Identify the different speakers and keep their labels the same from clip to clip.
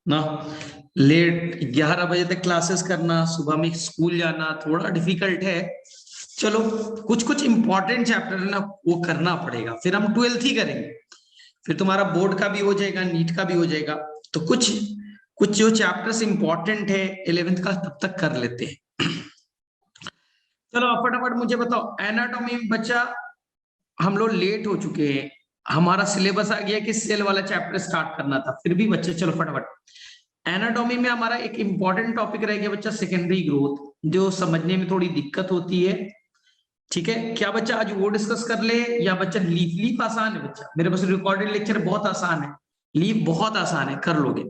Speaker 1: ना। लेट 11 बजे तक क्लासेस करना, सुबह में स्कूल जाना थोड़ा डिफिकल्ट है। चलो कुछ कुछ इंपॉर्टेंट चैप्टर है ना, वो करना पड़ेगा, फिर हम 12th ही करेंगे, फिर तुम्हारा बोर्ड का भी हो जाएगा, नीट का भी हो जाएगा। तो कुछ कुछ जो चैप्टर्स इंपॉर्टेंट है 11th का तब तक कर लेते हैं। चलो आप फटाफट मुझे बताओ, एनाटॉमी में बच्चा हम लोग लेट हो चुके हैं, हमारा सिलेबस आ गया कि सेल वाला चैप्टर स्टार्ट करना था, फिर भी बच्चे चलो फटाफट। एनाटॉमी में हमारा एक इंपॉर्टेंट टॉपिक रह गया बच्चा, सेकेंडरी ग्रोथ, जो समझने में थोड़ी दिक्कत होती है। ठीक है, क्या बच्चा आज वो डिस्कस कर ले, या बच्चा लीफ लीफ आसान है बच्चा, मेरे पास रिकॉर्डेड लेक्चर बहुत आसान है, लीफ बहुत आसान है, कर लोगे।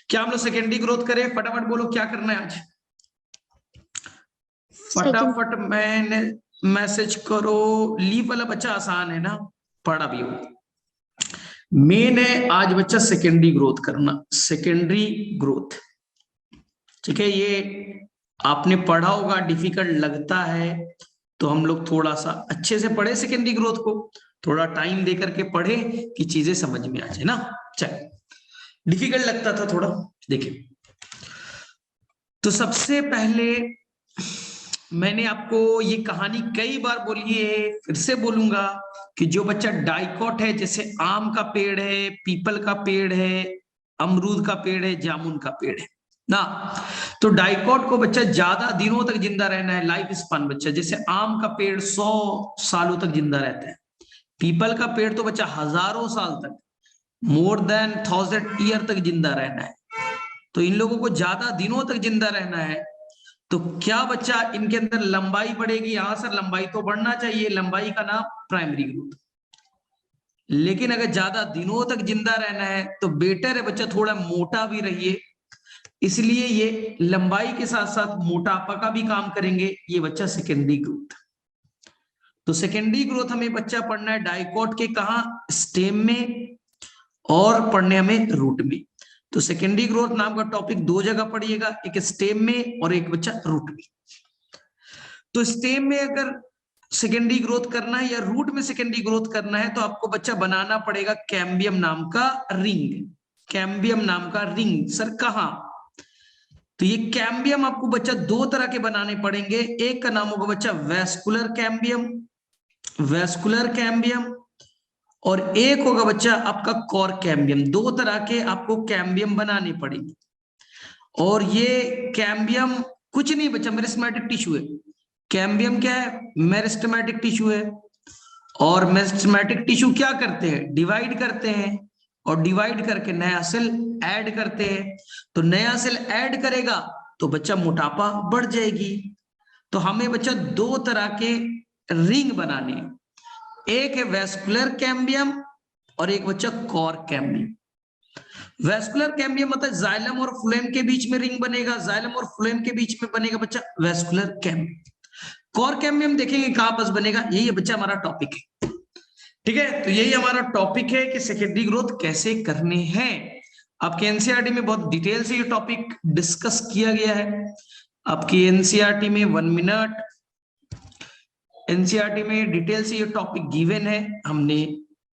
Speaker 1: क्या हम लोग सेकेंडरी ग्रोथ करें? फटाफट बोलो क्या करना है आज, फटाफट मैंने मैसेज करो। लीफ वाला बच्चा आसान है ना, पढ़ा भी हो। मेन है आज बच्चा सेकेंडरी ग्रोथ करना, सेकेंडरी ग्रोथ। ठीक है, ये आपने पढ़ा होगा, डिफिकल्ट लगता है तो हम लोग थोड़ा सा अच्छे से पढ़े सेकेंडरी ग्रोथ को, थोड़ा टाइम दे करके पढ़े कि चीजें समझ में आ जाए ना। चल, डिफिकल्ट लगता था थोड़ा, देखिए। तो सबसे पहले मैंने आपको ये कहानी कई बार बोली है, फिर से बोलूंगा कि जो बच्चा डाइकॉट है, जैसे आम का पेड़ है, पीपल का पेड़ है, अमरूद का पेड़ है, जामुन का पेड़ है ना, तो डाइकॉट को बच्चा ज्यादा दिनों तक जिंदा रहना है, लाइफ स्पान बच्चा, जैसे आम का पेड़ 100 सालों तक जिंदा रहता है, पीपल का पेड़ तो बच्चा हजारों साल तक, मोर देन 1000 ईयर तक जिंदा रहना है। तो इन लोगों को ज्यादा दिनों तक जिंदा रहना है, तो क्या बच्चा इनके अंदर लंबाई बढ़ेगी? हाँ सर, लंबाई तो बढ़ना चाहिए, लंबाई का नाम प्राइमरी ग्रोथ। लेकिन अगर ज्यादा दिनों तक जिंदा रहना है तो बेटर है बच्चा थोड़ा मोटा भी रहिए, इसलिए ये लंबाई के साथ साथ मोटापा का भी काम करेंगे ये बच्चा सेकेंडरी ग्रोथ। तो सेकेंडरी ग्रोथ हमें बच्चा पढ़ना है डाइकॉट के, कहा स्टेम में और पढ़ने हमें रूट में। तो सेकेंडरी ग्रोथ नाम का टॉपिक दो जगह पढ़िएगा, एक स्टेम में और एक बच्चा रूट में। तो स्टेम में अगर सेकेंडरी ग्रोथ करना है या रूट में सेकेंडरी ग्रोथ करना है तो आपको बच्चा बनाना पड़ेगा कैम्बियम नाम का रिंग, कैम्बियम नाम का रिंग। सर कहां? तो ये कैम्बियम आपको बच्चा दो तरह के बनाने पड़ेंगे, एक का नाम होगा बच्चा वेस्कुलर कैम्बियम, वेस्कुलर कैम्बियम, और एक होगा बच्चा आपका कॉर कैम्बियम। दो तरह के आपको कैम्बियम बनाने पड़ेंगे। और ये कैम्बियम कुछ नहीं बच्चा, मेरिस्टेमेटिक टिश्यू है। कैम्बियम क्या है? मेरिस्टेमेटिक टिश्यू है। और मेरिस्टेमेटिक टिश्यू क्या करते हैं? डिवाइड करते हैं, और डिवाइड करके नया सेल ऐड करते हैं। तो नया सेल ऐड करेगा तो बच्चा मोटापा बढ़ जाएगी। तो हमें बच्चा दो तरह के रिंग बनाने हैं, एक है वेस्कुलर कैम्बियम और एक बच्चा कॉर कैम्बियम। वेस्कुलर कैम्बियम मतलब जाइलम और फ्लोएम के बीच में रिंग बनेगा, जाइलम और फ्लोएम के बीच में बनेगा बच्चा वेस्कुलर कैम्बियम। कॉर कैम्बियम देखेंगे कहां पास बनेगा, यही है बच्चा हमारा टॉपिक है। ठीक है, तो यही हमारा टॉपिक है कि सेकेंडरी ग्रोथ कैसे करने हैं। आपके एनसीईआरटी में बहुत डिटेल से ये टॉपिक डिस्कस किया गया है। आपकी एनसीईआरटी में 1 मिनट, एनसीईआरटी में डिटेल से ये टॉपिक गिवन है, हमने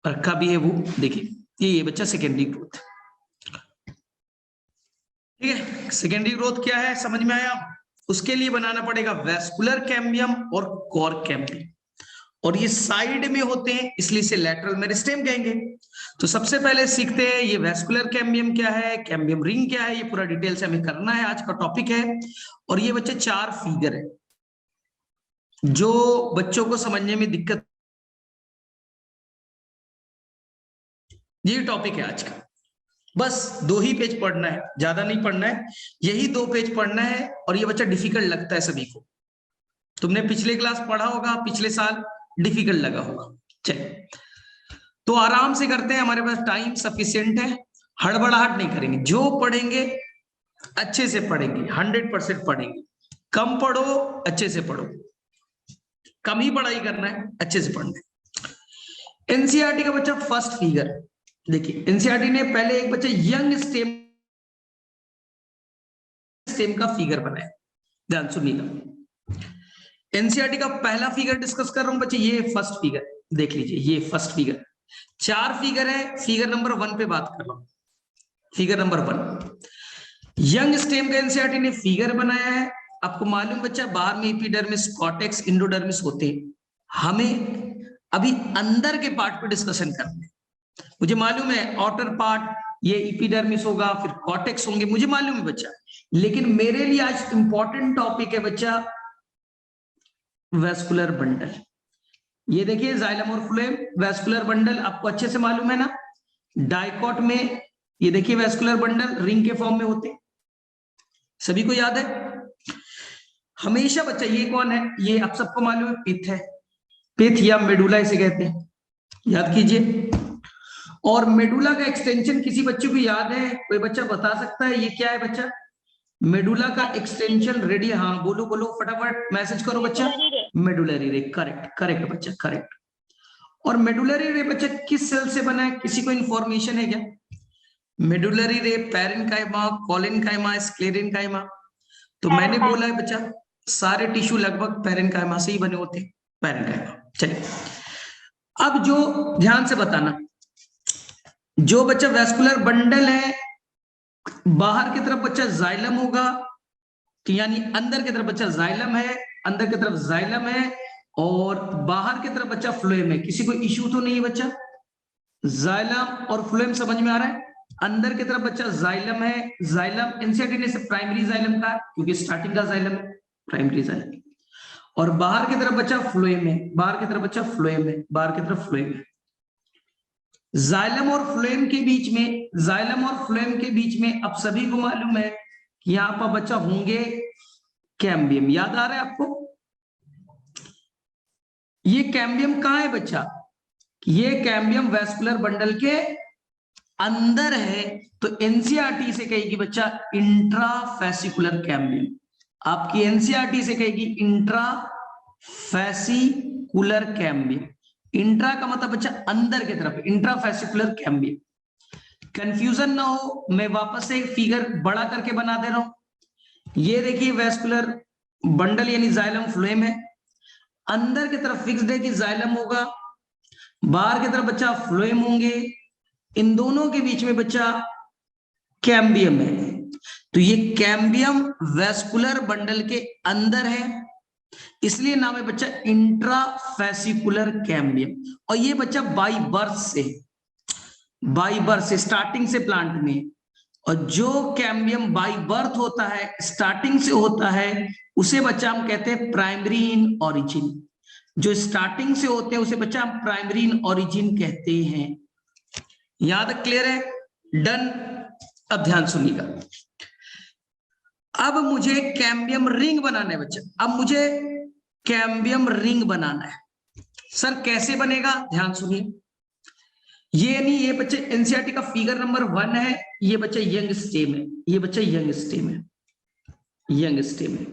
Speaker 1: रखा भी है वो, देखिए ये बच्चा सेकेंडरी ग्रोथ। ठीक है, सेकेंडरी ग्रोथ क्या है समझ में आया? उसके लिए बनाना पड़ेगा वेस्कुलर कैम्बियम और कॉर कैम्बियम, और ये साइड में होते हैं इसलिए इसे लैटरल मेरिस्टेम कहेंगे। तो सबसे पहले सीखते हैं ये वेस्कुलर कैम्बियम क्या है, कैम्बियम रिंग क्या है, ये पूरा डिटेल से हमें करना है, आज का टॉपिक है। और ये बच्चे 4 फिगर है जो बच्चों को समझने में दिक्कत, ये टॉपिक है आज का। बस 2 ही पेज पढ़ना है, ज्यादा नहीं पढ़ना है, यही 2 पेज पढ़ना है। और ये बच्चा डिफिकल्ट लगता है सभी को, तुमने पिछले क्लास पढ़ा होगा, पिछले साल डिफिकल्ट लगा होगा। चलिए तो आराम से करते हैं, हमारे पास टाइम सफिशिएंट है, हड़बड़ाहट नहीं करेंगे, जो पढ़ेंगे अच्छे से पढ़ेंगे, 100% पढ़ेंगे। कम पढ़ो, अच्छे से पढ़ो, कम ही पढ़ाई करना है, अच्छे से पढ़ना है। एनसीईआरटी का बच्चा फर्स्ट फिगर देखिए, एनसीईआरटी ने पहले एक बच्चा यंग स्टेम का फिगर बनाया, ध्यान सुनिएगा। एनसीईआरटी का पहला फिगर डिस्कस कर रहा हूं बच्चे, ये फर्स्ट फिगर देख लीजिए, ये फर्स्ट फिगर। 4 फिगर है, फिगर नंबर 1 पे बात कर रहा हूं, फिगर नंबर 1। यंग स्टेम का एनसीईआरटी ने फिगर बनाया है। आपको मालूम बच्चा, बाहर में एपिडर्मिस, कॉर्टेक्स, एंडोडर्मिस होते हैं। हमें अभी अंदर के पार्ट पर डिस्कशन करना है। मुझे मालूम है आउटर पार्ट ये एपिडर्मिस होगा, फिर कॉर्टेक्स होंगे, मुझे मालूम है बच्चा, लेकिन मेरे लिए आज इंपॉर्टेंट टॉपिक है बच्चा वेस्कुलर बंडल। ये देखिए जाइलम और फ्लोएम, वेस्कुलर बंडल आपको अच्छे से मालूम है ना। डाइकॉट में ये देखिए वेस्कुलर बंडल रिंग के फॉर्म में होते, सभी को याद है। हमेशा बच्चा ये कौन है, ये आप सबको मालूम है, पिथ है। पिथ या मेडुला इसे कहते हैं, याद कीजिए। और मेडुला का एक्सटेंशन किसी बच्चे को याद है? कोई बच्चा बता सकता है ये क्या है बच्चा? मेडुला का एक्सटेंशन रेडी, हाँ बोलो बोलो फटाफट मैसेज करो बच्चा। मेडुलरी रे, करेक्ट करेक्ट बच्चा, करेक्ट। और मेडुलरी रे बच्चा किस सेल से बना है, किसी को इंफॉर्मेशन है क्या? मेडुलरी रे पैरेन्काइमा, कोलेनकाइमा, स्क्लेरेनकाइमा। तो मैंने बोला है बच्चा सारे टिश्यू लगभग पैरेन्काइमा से ही बने होते हैं, पैरेन्काइमा। चलिए अब जो ध्यान से बताना, जो बच्चा वेस्कुलर बंडल है बाहर की तरफ बच्चा जाइलम होगा, यानी अंदर की तरफ बच्चा जाइलम है, अंदर की तरफ जाइलम है, और बाहर की तरफ बच्चा फ्लोएम है। किसी को इश्यू तो नहीं है बच्चा? जाइलम और फ्लोएम समझ में आ रहा है? अंदर की तरफ बच्चा जाइलम है, जाइलम एनसीईआरटी ने से प्राइमरी जाइलम का, क्योंकि स्टार्टिंग का जाइलम है प्राइमरी जाइलम। और बाहर की तरफ बच्चा फ्लोएम है, बाहर की तरफ बच्चा फ्लोएम है, बाहर की तरफ फ्लोएम है। जाइलम और फ्लोएम के बीच में, जाइलम और फ्लोएम के बीच में अब सभी को मालूम है कि यहां पर बच्चा होंगे कैम्बियम। याद आ रहा है आपको? ये कैम्बियम कहां है बच्चा? ये कैम्बियम वेस्कुलर बंडल के अंदर है। तो एनसीईआरटी से कहेगी बच्चा इंट्राफेसिकुलर कैम्बियम। आपकी एनसीईआरटी से कहेगी इंट्राफेसिकुलर कैम्बियम। इंट्रा का मतलब बच्चा अंदर की तरफ, इंट्राफेसिकुलर कैम्बियम। कंफ्यूजन ना हो, मैं वापस से फिगर बड़ा करके बना दे रहा हूं। ये देखिए वेस्कुलर बंडल यानी जाइलम फ्लोएम है, अंदर की तरफ फिक्स्ड है कि जाइलम होगा, बाहर की तरफ बच्चा फ्लोएम होंगे, इन दोनों के बीच में बच्चा कैम्बियम है। तो ये कैम्बियम वेस्कुलर बंडल के अंदर है, इसलिए नाम है बच्चा इंट्राफेसिकुलर कैम्बियम। और ये बच्चा बाई बर्थ से, बाई बर्थ से स्टार्टिंग से प्लांट में, और जो कैम्बियम बाई बर्थ होता है, स्टार्टिंग से होता है, उसे बच्चा हम कहते हैं प्राइमरी इन ऑरिजिन। जो स्टार्टिंग से होते हैं उसे बच्चा हम प्राइमरी इन ऑरिजिन कहते हैं। यहां तक क्लियर है? डन। अब ध्यान सुनिएगा, अब मुझे कैम्बियम रिंग बनाना है बच्चा। अब मुझे कैम्बियम रिंग बनाना है। सर कैसे बनेगा? ध्यान सुनिए। ये नहीं, ये बच्चे एनसीईआरटी का फिगर नंबर 1 है। ये बच्चा यंग स्टेम है, ये बच्चा यंग स्टेम है, यंग स्टेम है।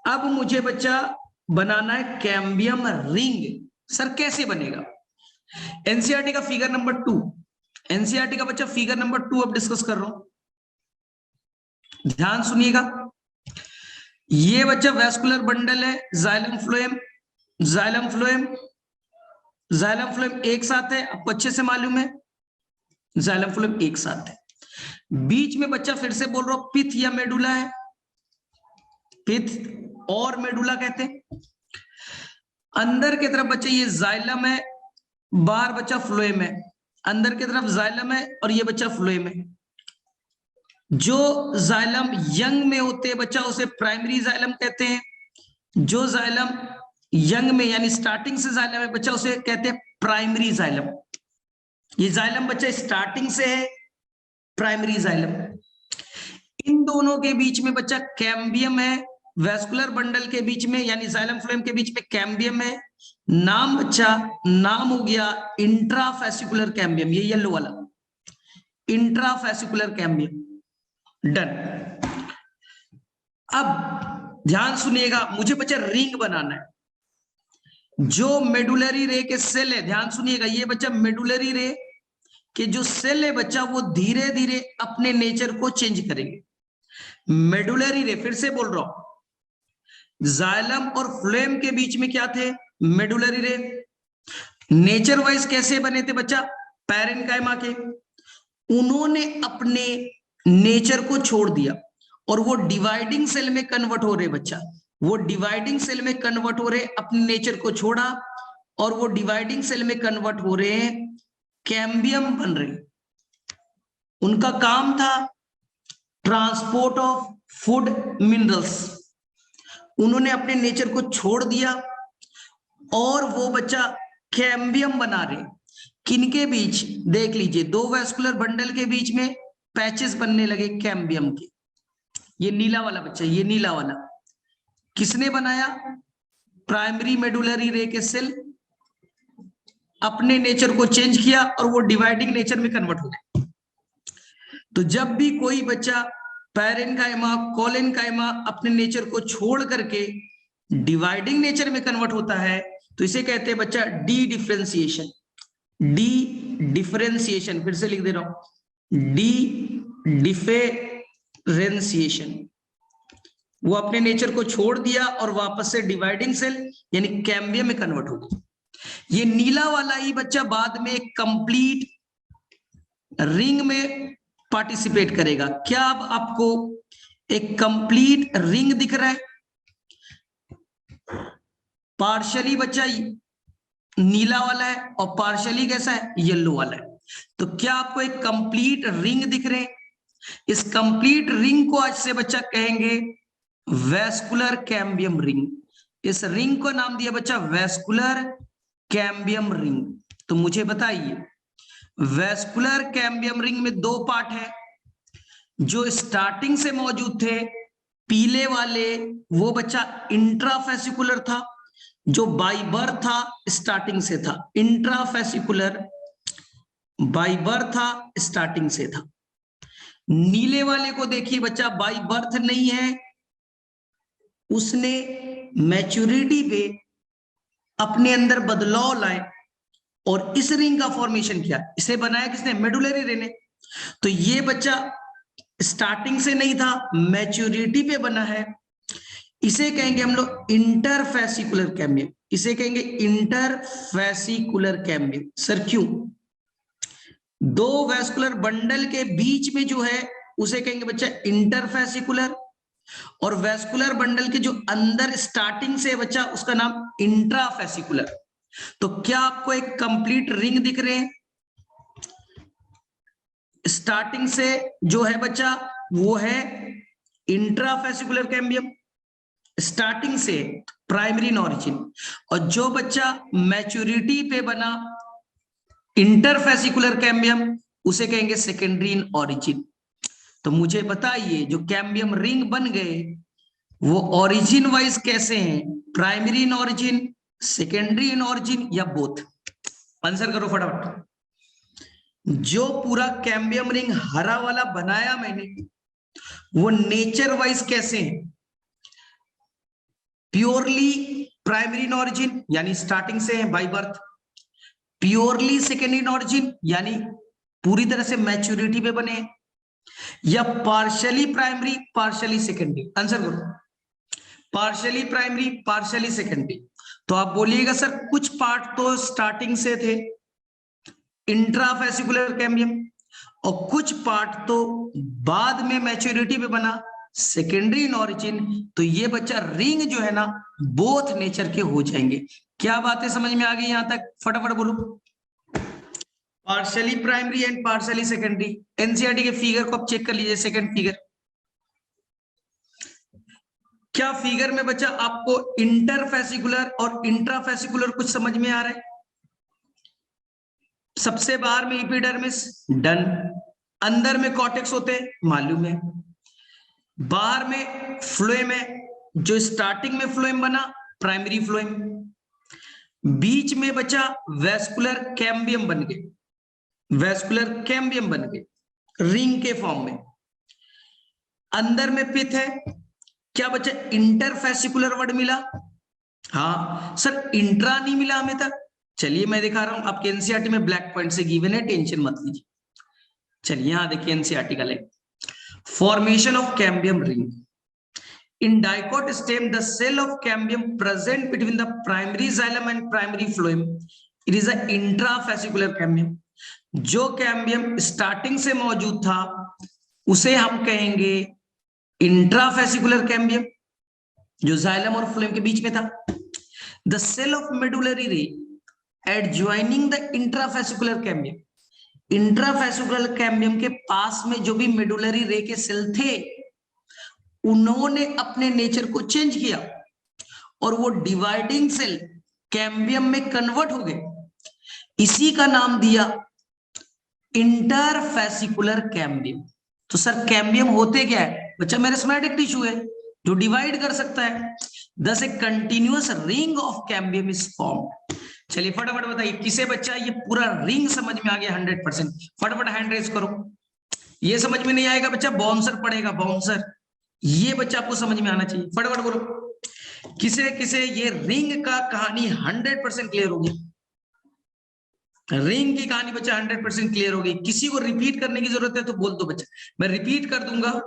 Speaker 1: अब मुझे बच्चा बनाना है कैम्बियम रिंग। सर कैसे बनेगा? एनसीईआरटी का फिगर नंबर 2, एनसीईआरटी का बच्चा फिगर नंबर 2 अब डिस्कस कर रहा हूं, ध्यान सुनिएगा। ये बच्चा वेस्कुलर बंडल है, xylem phloem, xylem phloem, xylem phloem एक साथ है, आपको अच्छे से मालूम है जाइलम फ्लोएम एक साथ है। बीच में बच्चा फिर से बोल रहा हूं पिथ या मेडुला है, पिथ और मेडुला कहते हैं। अंदर की तरफ बच्चा ये जाइलम है, बाहर बच्चा फ्लोएम है, अंदर की तरफ जाइलम है और ये बच्चा फ्लोएम है। जो जाइलम यंग में होते हैं बच्चा उसे प्राइमरी जाइलम कहते हैं। जो जाइलम यंग में यानी स्टार्टिंग से जाइलम है बच्चा उसे कहते हैं प्राइमरी जाइलम। ये जाइलम बच्चा स्टार्टिंग से है, प्राइमरी जाइलम। इन दोनों के बीच में बच्चा कैम्बियम है, वेस्कुलर बंडल के बीच में यानी जाइलम फ्लोएम के बीच में कैम्बियम है। नाम बच्चा, नाम हो गया इंट्राफेसिकुलर कैम्बियम, ये येलो वाला इंट्राफेसिकुलर कैम्बियम। डन। अब ध्यान सुनिएगा, मुझे बच्चा रिंग बनाना है। जो मेडुलरी रे के सेल है, ध्यान सुनिएगा, ये बच्चा मेडुलरी रे के जो सेल है बच्चा वो धीरे धीरे अपने नेचर को चेंज करेंगे। मेडुलरी रे, फिर से बोल रहा हूं, जाइलम और फ्लोएम के बीच में क्या थे? मेडुलरी रे। नेचर वाइज कैसे बने थे बच्चा? पैरेन्काइमा के। उन्होंने अपने नेचर को छोड़ दिया और वो डिवाइडिंग सेल में कन्वर्ट हो रहे बच्चा, वो डिवाइडिंग सेल में कन्वर्ट हो रहे, अपने नेचर को छोड़ा और वो डिवाइडिंग सेल में कन्वर्ट हो रहे हैं, कैम्बियम बन रहे। उनका काम था ट्रांसपोर्ट ऑफ फूड मिनरल्स। उन्होंने अपने नेचर को छोड़ दिया और वो बच्चा कैम्बियम बना रहे। किनके बीच देख लीजिए, दो वेस्कुलर बंडल के बीच में पैचेस बनने लगे कैम्बियम के। ये नीला वाला बच्चा, ये नीला वाला किसने बनाया? प्राइमरी मेडुलरी रे के सेल अपने नेचर को चेंज किया और वो डिवाइडिंग नेचर में कन्वर्ट हो गए। तो जब भी कोई बच्चा पैरेन्काइमा कोलेनकाइमा अपने नेचर को छोड़ करके डिवाइडिंग नेचर में कन्वर्ट होता है तो इसे कहते हैं बच्चा डी डिफरेंशिएशन। डी डिफरेंशिएशन, फिर से लिख दे रहा हूं, डी डिफरेंशिएशन। वो अपने नेचर को छोड़ दिया और वापस से डिवाइडिंग सेल यानी कैम्बियम में कन्वर्ट हो गया। ये नीला वाला ही बच्चा बाद में एक कंप्लीट रिंग में पार्टिसिपेट करेगा। क्या अब आपको एक कंप्लीट रिंग दिख रहा है? पार्शियली बच्चा नीला वाला है और पार्शियली कैसा है? येलो वाला है। तो क्या आपको एक कंप्लीट रिंग दिख रहे हैं? इस कंप्लीट रिंग को आज से बच्चा कहेंगे वेस्कुलर कैम्बियम रिंग। इस रिंग को नाम दिया बच्चा वेस्कुलर कैम्बियम रिंग। तो मुझे बताइए, वेस्कुलर कैम्बियम रिंग में दो पार्ट है। जो स्टार्टिंग से मौजूद थे पीले वाले, वो बच्चा इंट्राफेसिकुलर था। जो बाई बर्थ था स्टार्टिंग से था इंट्राफेसिकुलर, बाई बर्थ था स्टार्टिंग से था। नीले वाले को देखिए बच्चा, बाई बर्थ नहीं है, उसने मैच्योरिटी पे अपने अंदर बदलाव लाए और इस रिंग का फॉर्मेशन किया। इसे बनाया किसने? मेडुलरी रे ने। तो ये बच्चा स्टार्टिंग से नहीं था, मैच्योरिटी पे बना है। इसे कहेंगे हम लोग इंटरफेसिकुलर कैम्बियम। इसे कहेंगे इंटरफेसिकुलर कैम्बियम। सर क्यों? दो वेस्कुलर बंडल के बीच में जो है उसे कहेंगे बच्चा इंटरफेसिकुलर, और वेस्कुलर बंडल के जो अंदर स्टार्टिंग से बच्चा उसका नाम इंट्राफेसिकुलर। तो क्या आपको एक कंप्लीट रिंग दिख रहे हैं? स्टार्टिंग से जो है बच्चा वो है इंट्राफेसिकुलर कैम्बियम, स्टार्टिंग से प्राइमरी इन ऑरिजिन। और जो बच्चा मैच्योरिटी पे बना इंटरफेसिकुलर कैम्बियम उसे कहेंगे सेकेंडरी इन ऑरिजिन। तो मुझे बताइए, जो कैम्बियम रिंग बन गए वो ओरिजिन वाइज कैसे हैं? Primary in origin, secondary in origin या बोथ? आंसर करो फटाफट। जो पूरा कैम्बियम रिंग हरा वाला बनाया मैंने, वो नेचर वाइज कैसे है? प्योरली प्राइमरी इन ऑरिजिन यानी स्टार्टिंग से है by birth, purely secondary in origin यानी पूरी तरह से मैच्योरिटी पे बने, या partially primary partially secondary? Answer करो। Partially primary partially secondary. तो आप बोलिएगा सर कुछ पार्ट तो स्टार्टिंग से थे इंट्राफेसिकुलर कैम्बियम, और कुछ पार्ट तो बाद में मैच्योरिटी पे बना सेकेंडरी इन ऑरिजिन। तो ये बच्चा रिंग जो है ना बोथ नेचर के हो जाएंगे। क्या बातें समझ में आ गई यहां तक? फटाफट बोलो। Partially primary and partially secondary. NCERT के फिगर को आप चेक कर लीजिए, सेकंड फिगर। क्या फिगर में बच्चा आपको इंटरफेसिकुलर और इंट्राफेसिकुलर कुछ समझ में आ रहा है? सबसे बाहर में एपिडर्मिस, डन। अंदर में कॉर्टेक्स होते हैं, मालूम है। बाहर में फ्लोएम है, जो स्टार्टिंग में फ्लोएम बना प्राइमरी फ्लोएम। बीच में बचा वेस्कुलर कैम्बियम बन गए, वेस्कुलर कैम्बियम बन गए रिंग के फॉर्म में। अंदर में पिथ है, क्या बचा? इंटरफेसिकुलर वर्ड मिला। हाँ सर इंट्रा नहीं मिला हमें तक। चलिए मैं दिखा रहा हूं, आपके एनसीईआरटी में ब्लैक पॉइंट से गिवन है, टेंशन मत लीजिए। चलिए यहां देखिए एनसीईआरटी का line, formation of cambium ring. In dicot stem, the cell of cambium present between the primary xylem and primary phloem, it is a intrafascicular cambium. जो कैम्बियम स्टार्टिंग से मौजूद था उसे हम कहेंगे इंट्राफेसिकुलर कैम्बियम, जो जाइलम और फ्लोएम के बीच में था। द सेल ऑफ मेडुलरी रे adjoining the intrafascicular cambium, intrafascicular cambium के पास में जो भी मेडुलरी रे के सेल थे, उन्होंने अपने नेचर को चेंज किया और वो डिवाइडिंग सेल कैम्बियम में कन्वर्ट हो गए। इसी का नाम दिया इंटरफेसिकुलर कैम्बियम। तो सर कैम्बियम होते क्या है बच्चा? मेरिस्टेमेटिक टिश्यू है जो डिवाइड कर सकता है। दस ए continuous ring of cambium is formed. चलिए फटाफट बताइए किसे बच्चा ये पूरा रिंग समझ में आ गया 100%? फटाफट हैंड रेज करो। ये समझ में नहीं आएगा बच्चा, बाउंसर पड़ेगा, बाउंसर। ये बच्चा आपको समझ में आना चाहिए, फटाफट बोलो किसे किसे ये रिंग का कहानी 100% क्लियर होगी। रिंग की कहानी बच्चा 100% क्लियर होगी। किसी को रिपीट करने की जरूरत है तो बोल दो बच्चा, मैं रिपीट कर दूंगा।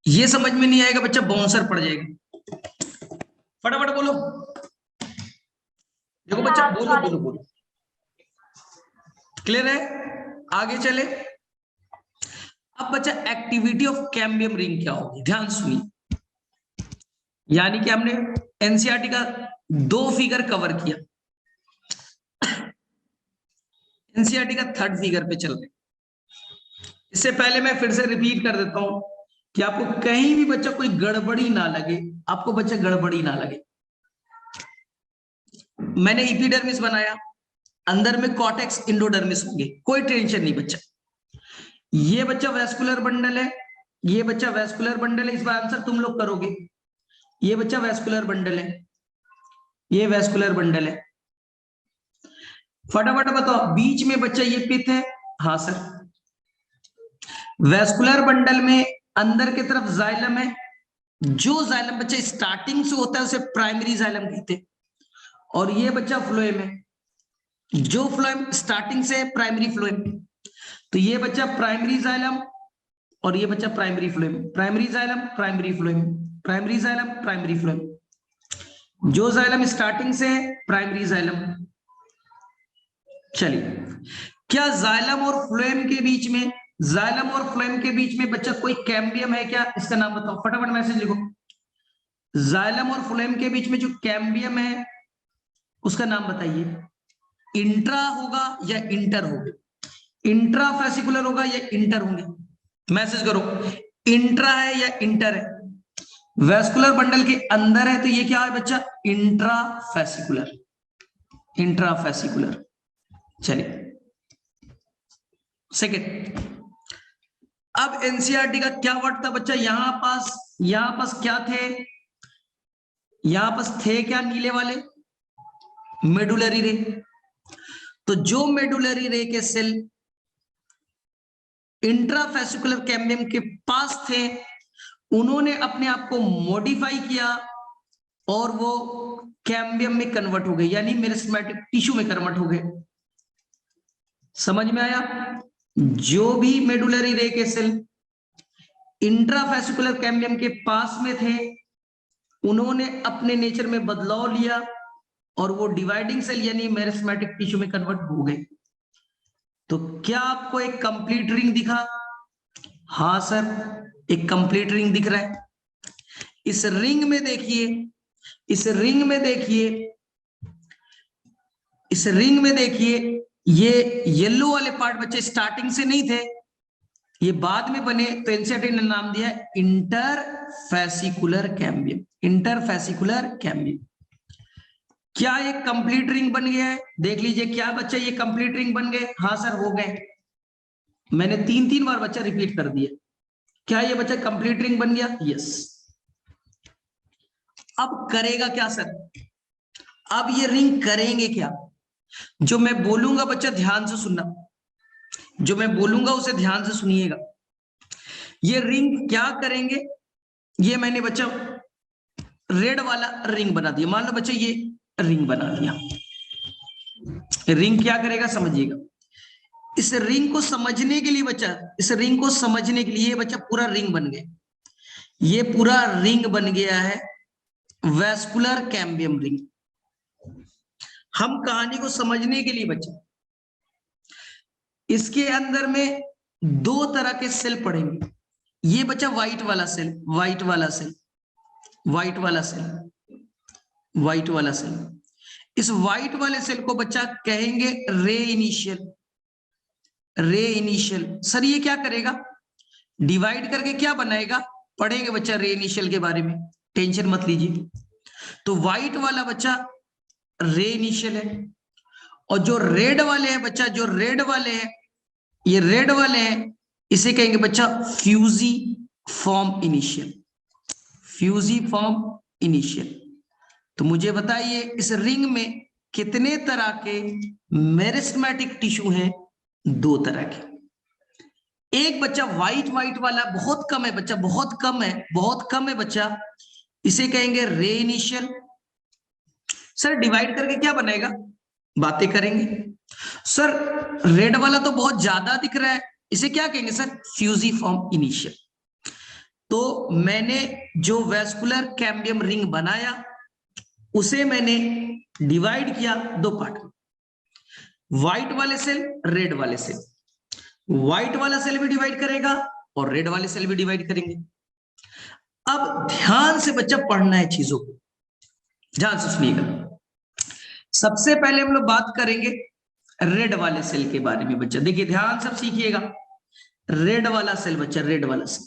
Speaker 1: ये समझ में नहीं आएगा बच्चा, बाउंसर पड़ जाएगा। फटाफट बोलो, देखो बच्चा बोलो बोलो बोलो। क्लियर है? आगे चले। अब बच्चा एक्टिविटी ऑफ कैम्बियम रिंग क्या होगी, ध्यान सुनिए। यानी कि हमने एनसीईआरटी का 2 फिगर कवर किया, एनसीईआरटी का 3rd फिगर पे चल रहे। इससे पहले मैं फिर से रिपीट कर देता हूं कि आपको कहीं भी बच्चा कोई गड़बड़ी ना लगे, आपको बच्चा गड़बड़ी ना लगे। मैंने एपिडर्मिस बनाया, अंदर में कॉर्टेक्स इंडोडर्मिस होंगे, कोई टेंशन नहीं बच्चा। ये बच्चा वेस्कुलर बंडल है, ये बच्चा वेस्कुलर बंडल है, इस बार आंसर तुम लोग करोगे। ये बच्चा वेस्कुलर बंडल है, ये वेस्कुलर बंडल है। फटाफट बताओ, बीच में बच्चा ये पित्त है, हाँ सर। वेस्कुलर बंडल में अंदर की तरफ जाइलम है, जो जाइलम बच्चा स्टार्टिंग से होता है उसे प्राइमरी जाइलम कहते हैं। और ये बच्चा फ्लोएम है, जो फ्लोएम स्टार्टिंग से प्राइमरी फ्लोएम। तो ये बच्चा प्राइमरी जाइलम और ये बच्चा primary phloem, primary xylem primary phloem, primary xylem primary phloem. जो जाइलम स्टार्टिंग से प्राइमरी जाइलम। चलिए, क्या जाइलम और फ्लोएम के बीच में, जाइलम और फ्लोएम के बीच में बच्चा कोई कैम्बियम है क्या? इसका नाम बताओ, फटाफट मैसेज लिखो। जाइलम और फ्लोएम के बीच में जो कैम्बियम है उसका नाम बताइए। इंट्रा होगा या इंटर होगा? इंट्राफेसिकुलर होगा या इंटर होंगे? मैसेज करो, इंट्रा है या इंटर है? वेस्कुलर बंडल के अंदर है तो ये क्या है बच्चा? Intrafascicular, intrafascicular. चलिए सेकेंड। अब एनसीईआरटी का क्या वर्ड था बच्चा? यहां पास क्या थे? यहां पास थे क्या नीले वाले? मेडुलरी रे। तो जो मेडुलरी रे के सेल इंट्राफेसिकुलर कैम्बियम के पास थे, उन्होंने अपने आप को मॉडिफाई किया और वो कैम्बियम में कन्वर्ट हो गए, यानी मेरिस्टेमेटिक टिश्यू में कन्वर्ट हो गए। समझ में आया? जो भी मेडुलरी रे के सेल इंट्राफेसिकुलर कैम्बियम के पास में थे, उन्होंने अपने नेचर में बदलाव लिया और वो डिवाइडिंग सेल यानी मेरिस्टेमेटिक टिश्यू में कन्वर्ट हो गए। तो क्या आपको एक कंप्लीट रिंग दिखा? हाँ सर, एक कंप्लीट रिंग दिख रहा है। इस रिंग में देखिए, इस रिंग में देखिए, इस रिंग में देखिए, ये येलो वाले पार्ट बच्चे स्टार्टिंग से नहीं थे, ये बाद में बने। तो एनसीईआरटी ने नाम दिया इंटरफेसिकुलर कैम्बियम, इंटरफेसिकुलर कैम्बियम। क्या एक कंप्लीट रिंग बन गया है? देख लीजिए, क्या बच्चा ये कंप्लीट रिंग बन गए? हाँ सर हो गए। मैंने 3 बार बच्चा रिपीट कर दिया। क्या ये बच्चा कंप्लीट रिंग बन गया? यस। अब करेगा क्या सर? अब ये रिंग करेंगे क्या? जो मैं बोलूंगा बच्चा ध्यान से सुनना, जो मैं बोलूंगा उसे ध्यान से सुनिएगा। ये रिंग क्या करेंगे? ये मैंने बच्चा रेड वाला रिंग बना दिया, मान लो बच्चा ये रिंग बना दिया। रिंग क्या करेगा समझिएगा। इस रिंग को समझने के लिए बच्चा, इस रिंग को समझने के लिए बच्चा पूरा रिंग बन गया, ये पूरा रिंग बन गया है वेस्कुलर कैम्बियम रिंग। हम कहानी को समझने के लिए बच्चा, इसके अंदर में 2 तरह के सेल पड़ेंगे। ये बच्चा व्हाइट वाला सेल, व्हाइट वाला सेल, व्हाइट वाला सेल, व्हाइट वाला सेल। इस व्हाइट वाले सेल को बच्चा कहेंगे रे इनिशियल, रे इनिशियल। सर ये क्या करेगा, डिवाइड करके क्या बनाएगा, पढ़ेंगे बच्चा रे इनिशियल के बारे में, टेंशन मत लीजिए। तो व्हाइट वाला बच्चा रे इनिशियल है, और जो रेड वाले हैं बच्चा, जो रेड वाले हैं, ये रेड वाले हैं, इसे कहेंगे बच्चा fusiform initial, fusiform initial. तो मुझे बताइए इस रिंग में कितने तरह के मेरिस्टेमेटिक टिश्यू हैं, 2 तरह के। एक बच्चा व्हाइट व्हाइट वाला बहुत कम है बच्चा, बहुत कम है, बहुत कम है बच्चा, इसे कहेंगे रे इनिशियल। सर डिवाइड करके क्या बनेगा, बातें करेंगे। सर रेड वाला तो बहुत ज्यादा दिख रहा है, इसे क्या कहेंगे सर, फ्यूजिफॉर्म इनिशियल। तो मैंने जो वेस्कुलर कैम्बियम रिंग बनाया उसे मैंने डिवाइड किया 2 पार्ट में, व्हाइट वाले सेल, रेड वाले सेल। व्हाइट वाला सेल भी डिवाइड करेगा और रेड वाले सेल भी डिवाइड करेंगे। अब ध्यान से बच्चा पढ़ना है चीजों को, ध्यान से सुनिएगा। सबसे पहले हम लोग बात करेंगे रेड वाले सेल के बारे में बच्चा, देखिए ध्यान से सीखिएगा। रेड वाला सेल बच्चा, रेड वाला सेल,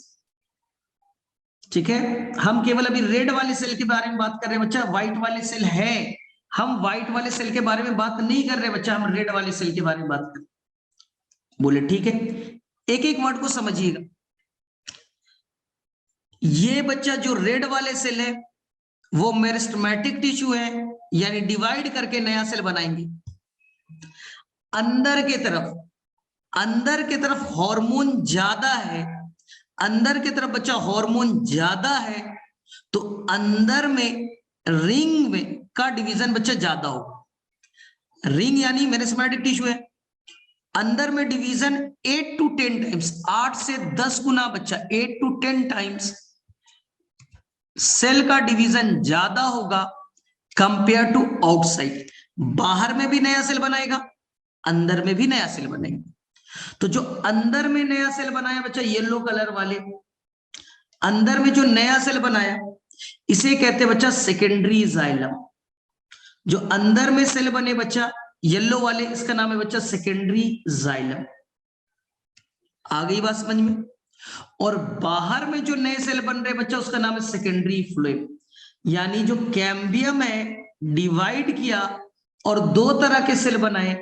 Speaker 1: ठीक है। हम केवल अभी रेड वाले सेल के बारे में बात कर रहे हैं बच्चा, व्हाइट वाले सेल है, हम व्हाइट वाले सेल के बारे में बात नहीं कर रहे बच्चा, हम रेड वाले सेल के बारे में बात कर रहे। बोले ठीक है, एक एक वर्ड को समझिएगा। ये बच्चा जो रेड वाले सेल है वो मेरिस्टेमेटिक टिश्यू है, यानी डिवाइड करके नया सेल बनाएंगे। अंदर के तरफ, अंदर के तरफ हार्मोन ज्यादा है, अंदर की तरफ बच्चा हार्मोन ज्यादा है, तो अंदर में रिंग में का डिवीजन बच्चा ज्यादा होगा। रिंग यानी मेरिस्टेमेटिक टिश्यू है, अंदर में डिवीजन 8 to 10 टाइम्स, 8 से 10 गुना बच्चा, 8 to 10 टाइम्स सेल का डिवीजन ज्यादा होगा कंपेयर टू आउटसाइड। बाहर में भी नया सेल बनाएगा, अंदर में भी नया सेल बनेगा। तो जो अंदर में नया सेल बनाया बच्चा, येलो कलर वाले, अंदर में जो नया सेल बनाया इसे कहते हैं बच्चा सेकेंडरी जाइलम। जो अंदर में सेल बने बच्चा येलो वाले, इसका नाम है बच्चा सेकेंडरी जाइलम। आ गई बात समझ में। और बाहर में जो नए सेल बन रहे बच्चा उसका नाम है सेकेंडरी फ्लोएम, यानी जो कैम्बियम है डिवाइड किया और 2 तरह के सेल बनाए,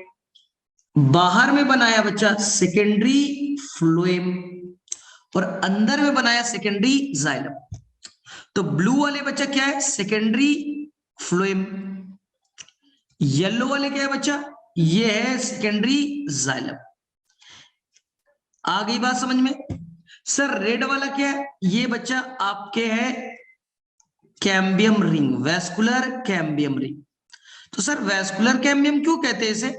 Speaker 1: बाहर में बनाया बच्चा सेकेंडरी फ्लोएम और अंदर में बनाया सेकेंडरी जाइलम। तो ब्लू वाले बच्चा क्या है, सेकेंडरी फ्लोएम, येलो वाले क्या है बच्चा, ये है सेकेंडरी जाइलम। आ गई बात समझ में। सर रेड वाला क्या है, ये बच्चा आपके है cambium ring, vascular cambium ring. तो सर वेस्कुलर कैम्बियम क्यों कहते हैं इसे,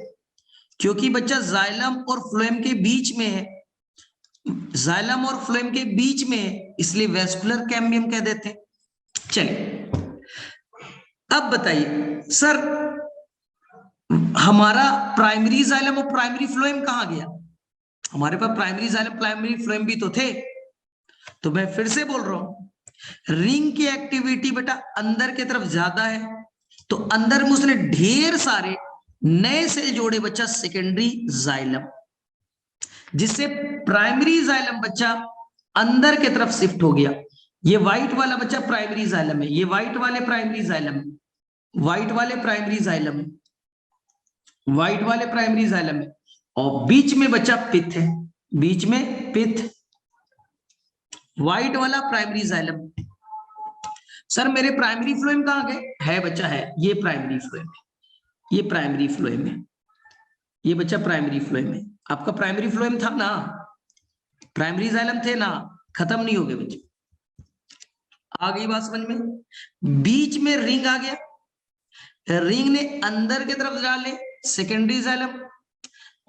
Speaker 1: क्योंकि बच्चा जाइलम और फ्लोएम के बीच में है, जाइलम और फ्लोएम के बीच में है, इसलिए वेस्कुलर कैम्बियम कह देते हैं। चलिए अब बताइए सर हमारा प्राइमरी जाइलम और प्राइमरी फ्लोएम कहां गया, हमारे पास प्राइमरी जाइलम प्राइमरी फ्लोएम भी तो थे। तो मैं फिर से बोल रहा हूं, रिंग की एक्टिविटी बेटा अंदर की तरफ ज्यादा है, तो अंदर में उसने ढेर सारे नए सेल जोड़े बच्चा सेकेंडरी जाइलम, जिससे प्राइमरी जाइलम बच्चा अंदर की तरफ शिफ्ट हो गया। ये व्हाइट वाला बच्चा प्राइमरी जाइलम है, ये व्हाइट वाले प्राइमरी जाइलम है, व्हाइट वाले प्राइमरी जाइलम है, व्हाइट वाले प्राइमरी जाइलम है, और बीच में बच्चा पिथ है, बीच में पिथ, व्हाइट वाला प्राइमरी जाइलम। सर मेरे प्राइमरी फ्लोएम कहां गए, है बच्चा है, ये प्राइमरी फ्लोएम है, ये प्राइमरी फ्लोएम है, ये बच्चा प्राइमरी फ्लोएम है। आपका प्राइमरी फ्लोएम था ना, प्राइमरी जाइलम थे ना, खत्म नहीं हो गए बच्चे। आ गई बात समझ में। बीच में रिंग आ गया, रिंग ने अंदर की तरफ डाले सेकेंडरी जाइलम,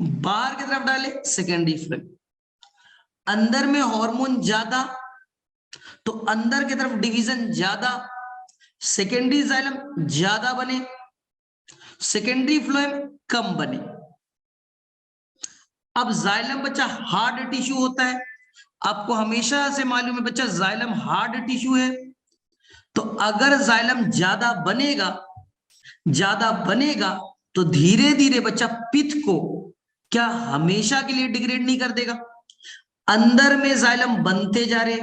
Speaker 1: बाहर की तरफ डाले सेकेंडरी फ्लोएम। अंदर में हार्मोन ज्यादा तो अंदर की तरफ डिवीजन ज्यादा, सेकेंडरी जाइलम ज्यादा बने, सेकेंडरी फ्लोएम कम बने। अब जाइलम बच्चा हार्ड टिश्यू होता है, आपको हमेशा से मालूम है बच्चा जाइलम हार्ड टिश्यू है, तो अगर जाइलम ज्यादा बनेगा तो धीरे धीरे बच्चा पित्त को क्या हमेशा के लिए डिग्रेड नहीं कर देगा। अंदर में जाइलम बनते जा रहे,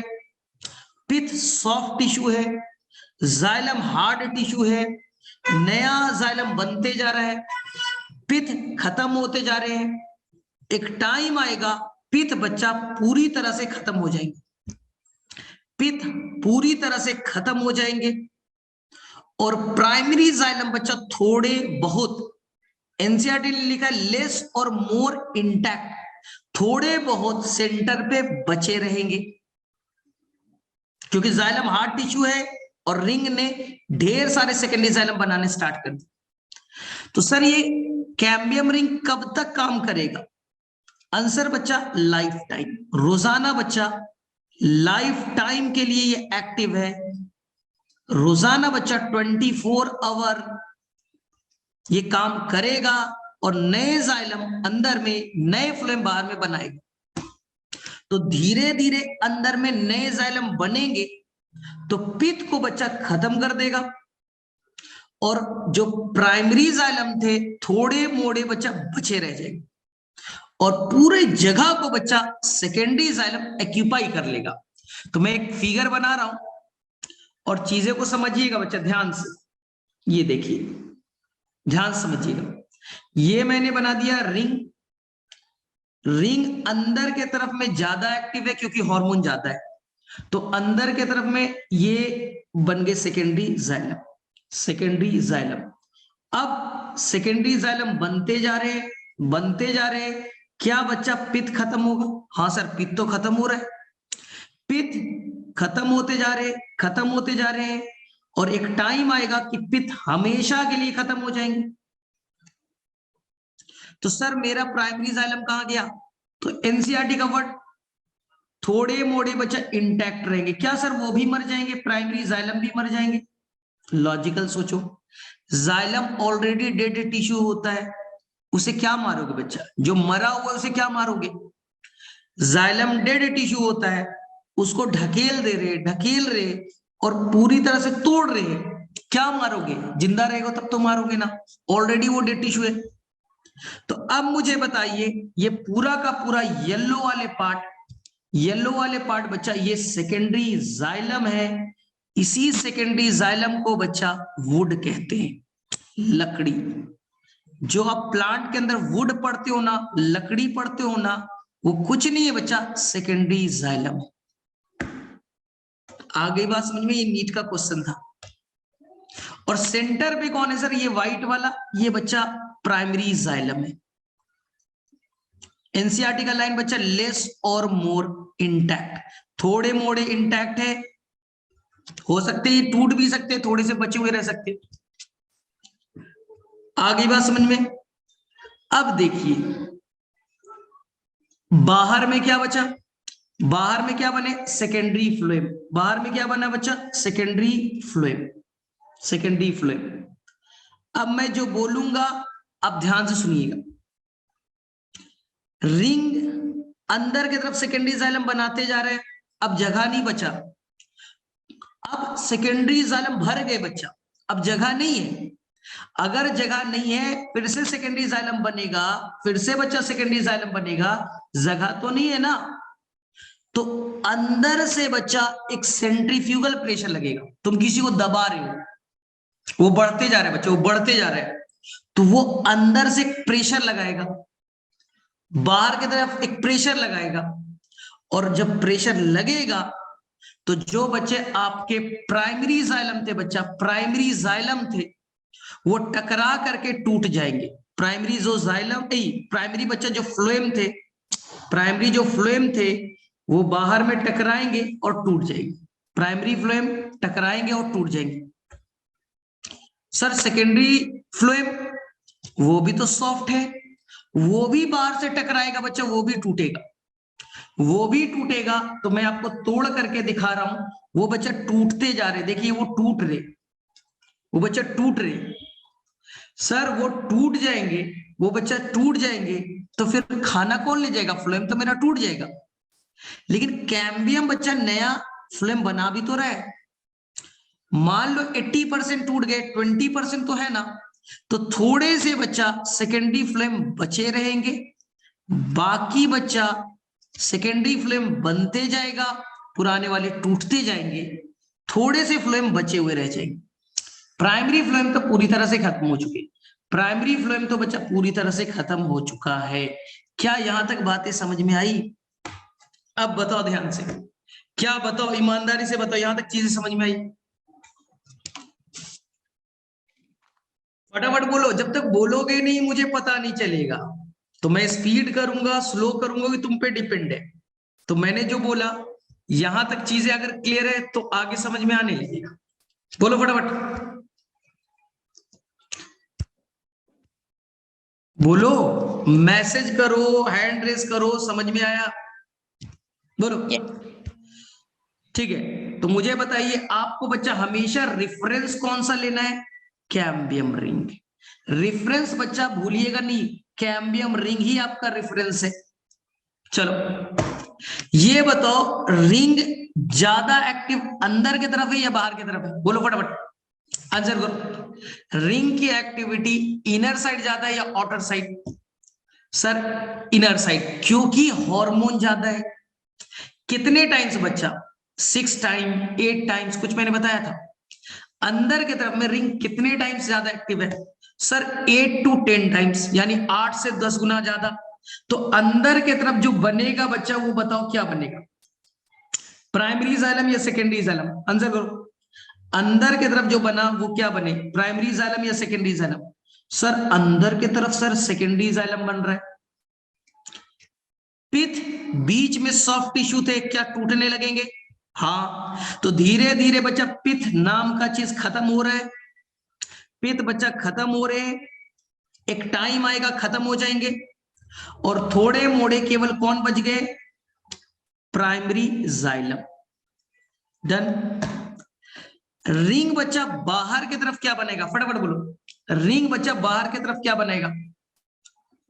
Speaker 1: पित्त सॉफ्ट टिश्यू है, जाइलम हार्ड टिश्यू है, नया जाइलम बनते जा रहा है, पित्त खत्म होते जा रहे हैं, एक टाइम आएगा पित्त बच्चा पूरी तरह से खत्म हो जाएंगे, पित्त पूरी तरह से खत्म हो जाएंगे और प्राइमरी जाइलम बच्चा थोड़े बहुत, एनसीईआरटी ने लिखा है लेस और मोर इंटैक्ट, थोड़े बहुत सेंटर पे बचे रहेंगे, क्योंकि जाइलम हार्ड टिश्यू है और रिंग ने ढेर सारे सेकेंडरी जाइलम बनाने स्टार्ट कर दिए। तो सर ये कैम्बियम रिंग कब तक काम करेगा? आंसर बच्चा लाइफ टाइम, रोजाना बच्चा लाइफ टाइम के लिए ये एक्टिव है, रोजाना बच्चा 24 आवर ये काम करेगा और नए जाइलम अंदर में, नए फ्लोएम बाहर में बनाएगा। तो धीरे धीरे अंदर में नए जाइलम बनेंगे तो पित्त को बच्चा खत्म कर देगा और जो प्राइमरी जाइलम थे थोड़े मोड़े बच्चा बचे रह जाएंगे और पूरे जगह को बच्चा सेकेंडरी जाइलम एक्यूपाई कर लेगा। तो मैं एक फिगर बना रहा हूं और चीजें को समझिएगा बच्चा ध्यान से, ये देखिए ध्यान से समझिएगा। ये मैंने बना दिया रिंग, रिंग अंदर के तरफ में ज्यादा एक्टिव है क्योंकि हार्मोन ज्यादा है, तो अंदर के तरफ में ये बन गए सेकेंडरी जाइलम, सेकेंडरी जाइलम। अब सेकेंडरी जाइलम बनते जा रहे, क्या बच्चा पित्त खत्म होगा? हाँ सर पित्त तो खत्म हो रहा है, पित्त खत्म होते जा रहे हैं और एक टाइम आएगा कि पित्त हमेशा के लिए खत्म हो जाएंगे। तो सर मेरा प्राइमरी जाइलम कहां गया? तो एनसीईआरटी का वर्ड थोड़े मोड़े बच्चा इंटैक्ट रहेंगे, क्या सर वो भी मर जाएंगे, प्राइमरी जाइलम भी मर जाएंगे? लॉजिकल सोचो, जाइलम ऑलरेडी डेड टिश्यू होता है, उसे क्या मारोगे बच्चा? जो मरा हुआ उसे क्या मारोगे? जाइलम डेड टिश्यू होता है, उसको ढकेल रहे और पूरी तरह से तोड़ रहे, क्या मारोगे? जिंदा रहेगा तब तो मारोगे ना, ऑलरेडी वो डेड टिश्यू है। तो अब मुझे बताइए ये पूरा का पूरा येलो वाले पार्ट बच्चा ये सेकेंडरी जाइलम है, इसी सेकेंडरी जाइलम को बच्चा वुड कहते हैं, लकड़ी। जो आप प्लांट के अंदर वुड पढ़ते हो ना, लकड़ी पढ़ते हो ना, वो कुछ नहीं है बच्चा, सेकेंडरी जाइलम। आगे बात समझ में, ये नीट का क्वेश्चन था। और सेंटर पे कौन है सर? ये व्हाइट वाला, ये बच्चा प्राइमरी जाइलम है। एनसीईआरटी का लाइन बच्चा लेस और मोर इंटैक्ट, थोड़े मोड़े इंटैक्ट है, हो सकते ये टूट भी सकते, थोड़े से बचे हुए रह सकते। आगे बात समझ में। अब देखिए बाहर में क्या बचा? बाहर में क्या बने? Secondary phloem. बाहर में क्या बना बच्चा? Secondary phloem, secondary phloem. अब मैं जो बोलूंगा अब ध्यान से सुनिएगा। रिंग अंदर की तरफ सेकेंडरी जाइलम बनाते जा रहे हैं, अब जगह नहीं बचा, अब सेकेंडरी जाइलम भर गए बच्चा, अब जगह नहीं है। अगर जगह नहीं है फिर से सेकेंडरी जाइलम बनेगा, फिर से बच्चा सेकेंडरी जाइलम बनेगा, जगह तो नहीं है ना, तो अंदर से बच्चा एक सेंट्रीफ्यूगल प्रेशर लगेगा। तुम किसी को दबा रहे हो, वो बढ़ते जा रहे हैं बच्चे, वो बढ़ते जा रहे हैं, तो वो अंदर से प्रेशर लगाएगा, बाहर की तरफ एक प्रेशर लगाएगा, और जब प्रेशर लगेगा तो जो बच्चे आपके प्राइमरी जाइलम थे बच्चा, प्राइमरी जाइलम थे, वो टकरा करके टूट जाएंगे। प्राइमरी जो जाइलम, प्राइमरी बच्चा जो फ्लोएम थे, प्राइमरी जो फ्लोएम थे वो बाहर में टकराएंगे और टूट जाएंगे, प्राइमरी फ्लोएम टकराएंगे और टूट जाएंगे। सर सेकेंडरी फ्लोएम वो भी तो सॉफ्ट है, वो भी बाहर से टकराएगा बच्चा, वो भी टूटेगा, वो भी टूटेगा। तो मैं आपको तोड़ करके दिखा रहा हूं, वो बच्चा टूटते जा रहे, देखिए वो टूट रहे, वो बच्चा टूट रहे। सर वो टूट जाएंगे, वो बच्चा टूट जाएंगे तो फिर खाना कौन ले जाएगा? फ्लोएम तो मेरा टूट जाएगा। लेकिन कैम्बियम बच्चा नया फ्लेम बना भी तो रहा है। मान लो 80% टूट गए, 20% तो है ना, तो थोड़े से बच्चा सेकेंडरी फ्लेम बचे रहेंगे, बाकी बच्चा सेकेंडरी फ्लेम बनते जाएगा, पुराने वाले टूटते जाएंगे, थोड़े से फ्लेम बचे हुए रह जाएंगे। प्राइमरी फ्लेम तो पूरी तरह से खत्म हो चुकी है, प्राइमरी फ्लेम तो बच्चा पूरी तरह से खत्म हो चुका है। क्या यहां तक बातें समझ में आई? अब बताओ ध्यान से, क्या बताओ, ईमानदारी से बताओ, यहां तक चीजें समझ में आई? फटाफट बोलो, जब तक बोलोगे नहीं मुझे पता नहीं चलेगा। तो मैं स्पीड करूंगा स्लो करूंगा कि तुम पे डिपेंड है। तो मैंने जो बोला, यहां तक चीजें अगर क्लियर है तो आगे समझ में आने लगेगा। बोलो फटाफट बोलो, मैसेज करो, हैंड रेस करो, समझ में आया? बोलो। ठीक है, तो मुझे बताइए आपको बच्चा हमेशा रेफरेंस कौन सा लेना है? Cambium ring. रेफरेंस बच्चा भूलिएगा नहीं, कैम्बियम रिंग ही आपका रेफरेंस है। चलो ये बताओ, रिंग ज्यादा एक्टिव अंदर की तरफ है या बाहर की तरफ है? बोलो फटाफट आंसर करो। रिंग की एक्टिविटी इनर साइड ज्यादा है या outer side? Sir inner side, क्योंकि हार्मोन ज्यादा है। कितने टाइम्स बच्चा? 6 टाइम, 8 टाइम्स, कुछ मैंने बताया था। अंदर की तरफ में रिंग कितने टाइम्स ज्यादा एक्टिव है? सर 8 to 10 टाइम्स, यानी 8 से 10 गुना ज्यादा। तो अंदर की तरफ जो बनेगा बच्चा, वो बताओ क्या बनेगा? प्राइमरी जाइलम या सेकेंडरी जाइलम? आंसर करो। अंदर की तरफ जो बना वो क्या बने, प्राइमरी जाइलम या सेकेंडरी जाइलम? सर अंदर की तरफ सर सेकेंडरी जाइलम बन रहा है। पिथ बीच में सॉफ्ट टिश्यू थे, क्या टूटने लगेंगे? हाँ, तो धीरे धीरे बच्चा पिथ नाम का चीज खत्म हो रहा है। पिथ बच्चा खत्म हो रहे हैं, एक टाइम आएगा खत्म हो जाएंगे, और थोड़े मोड़े केवल कौन बच गए? Primary xylem. डन। रिंग बच्चा बाहर की तरफ क्या बनेगा? फटाफट बोलो, रिंग बच्चा बाहर की तरफ क्या बनेगा?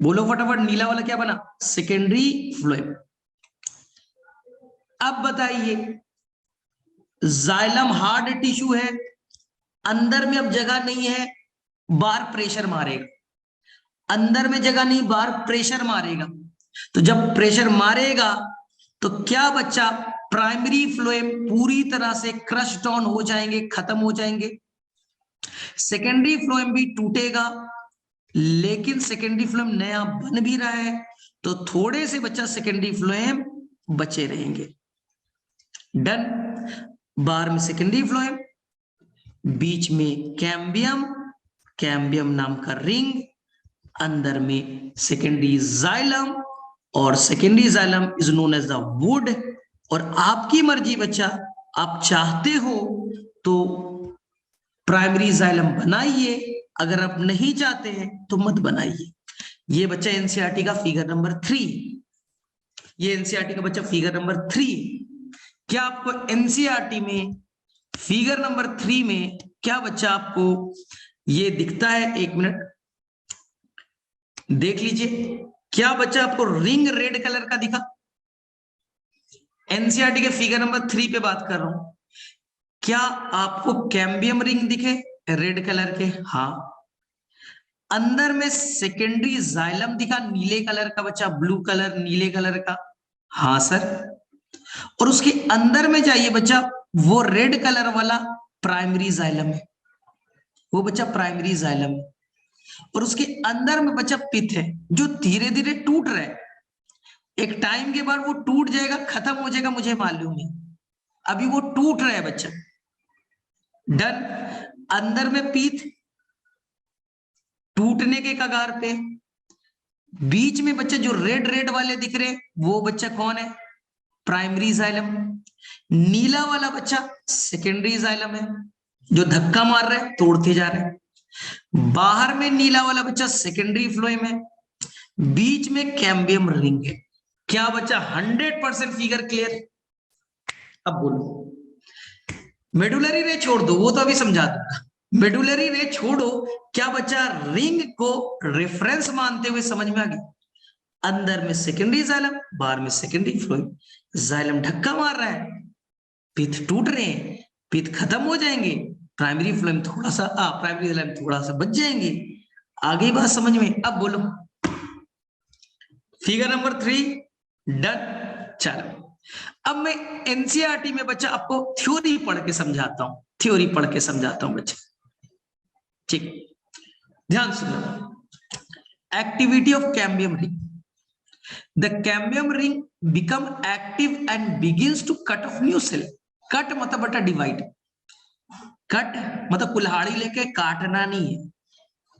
Speaker 1: बोलो फटाफट, नीला वाला क्या बना? Secondary phloem. अब बताइए, जाइलम हार्ड टिश्यू है, अंदर में अब जगह नहीं है, बाहर प्रेशर मारेगा। अंदर में जगह नहीं, बाहर प्रेशर मारेगा। तो जब प्रेशर मारेगा तो क्या बच्चा, प्राइमरी फ्लोएम पूरी तरह से क्रश डाउन हो जाएंगे, खत्म हो जाएंगे। सेकेंडरी फ्लोएम भी टूटेगा, लेकिन सेकेंडरी फ्लोएम नया बन भी रहा है, तो थोड़े से बच्चा सेकेंडरी फ्लोएम बचे रहेंगे। डन। बाहर में सेकेंडरी फ्लोएम, बीच में कैम्बियम, कैम्बियम नाम का रिंग, अंदर में सेकेंडरी जाइलम, और secondary xylem is known as the wood. और आपकी मर्जी बच्चा, आप चाहते हो तो प्राइमरी जाइलम बनाइए, अगर आप नहीं चाहते हैं तो मत बनाइए। ये बच्चा एनसीईआरटी का फिगर नंबर 3, ये एनसीईआरटी का बच्चा फिगर नंबर 3। क्या आपको एनसीईआरटी में फिगर नंबर 3 में क्या बच्चा आपको ये दिखता है? एक मिनट देख लीजिए, क्या बच्चा आपको रिंग रेड कलर का दिखा? एनसीईआरटी के फिगर नंबर 3 पे बात कर रहा हूं। क्या आपको कैम्बियम रिंग दिखे रेड कलर के? हाँ। अंदर में सेकेंडरी जाइलम दिखा नीले कलर का बच्चा, ब्लू कलर नीले कलर का? हाँ सर। और उसके अंदर में जाइए बच्चा, वो रेड कलर वाला प्राइमरी जाइलम है, वो बच्चा प्राइमरी जाइलम है। और उसके अंदर में बच्चा पिथ है, जो धीरे धीरे टूट रहा है। एक टाइम के बाद वो टूट जाएगा, खत्म हो जाएगा, मुझे मालूम है, अभी वो टूट रहा है बच्चा। डन। अंदर में पीठ टूटने के कगार पे, बीच में बच्चा जो रेड रेड वाले दिख रहे वो बच्चा कौन है? Primary xylem. नीला वाला बच्चा सेकेंडरी जाइलम है, जो धक्का मार रहा है, तोड़ते जा रहे हैं। बाहर में नीला वाला बच्चा सेकेंडरी फ्लोएम है, बीच में कैम्बियम रिंग है। क्या बच्चा 100% फिगर क्लियर? अब बोलो, मेडुलरी रे छोड़ दो, वो तो अभी समझा दूंगा, मेडुलरी रे छोड़ो। क्या बच्चा रिंग को रेफरेंस मानते हुए समझ में आ गया? अंदर में सेकेंडरी जाइलम, बाहर में सेकेंडरी फ्लोएम। जाइलम धक्का मार रहा है, पित्त टूट रहे हैं, पित्त खत्म हो जाएंगे, प्राइमरी फ्लोएम थोड़ा सा प्राइमरी जाइलम थोड़ा सा बच जाएंगे। आगे बात समझ में? अब बोलो फिगर नंबर 3 डन। चलो अब मैं एनसीईआरटी में बच्चा आपको थ्योरी पढ़ के समझाता हूं, थ्योरी पढ़ के समझाता हूं बच्चा, ठीक? ध्यान सुनो। Activity of cambium ring. The cambium ring become active and begins to cut off new cell. Cut मतलब बटा डिवाइड। कट मतलब कुल्हाड़ी लेके काटना नहीं है,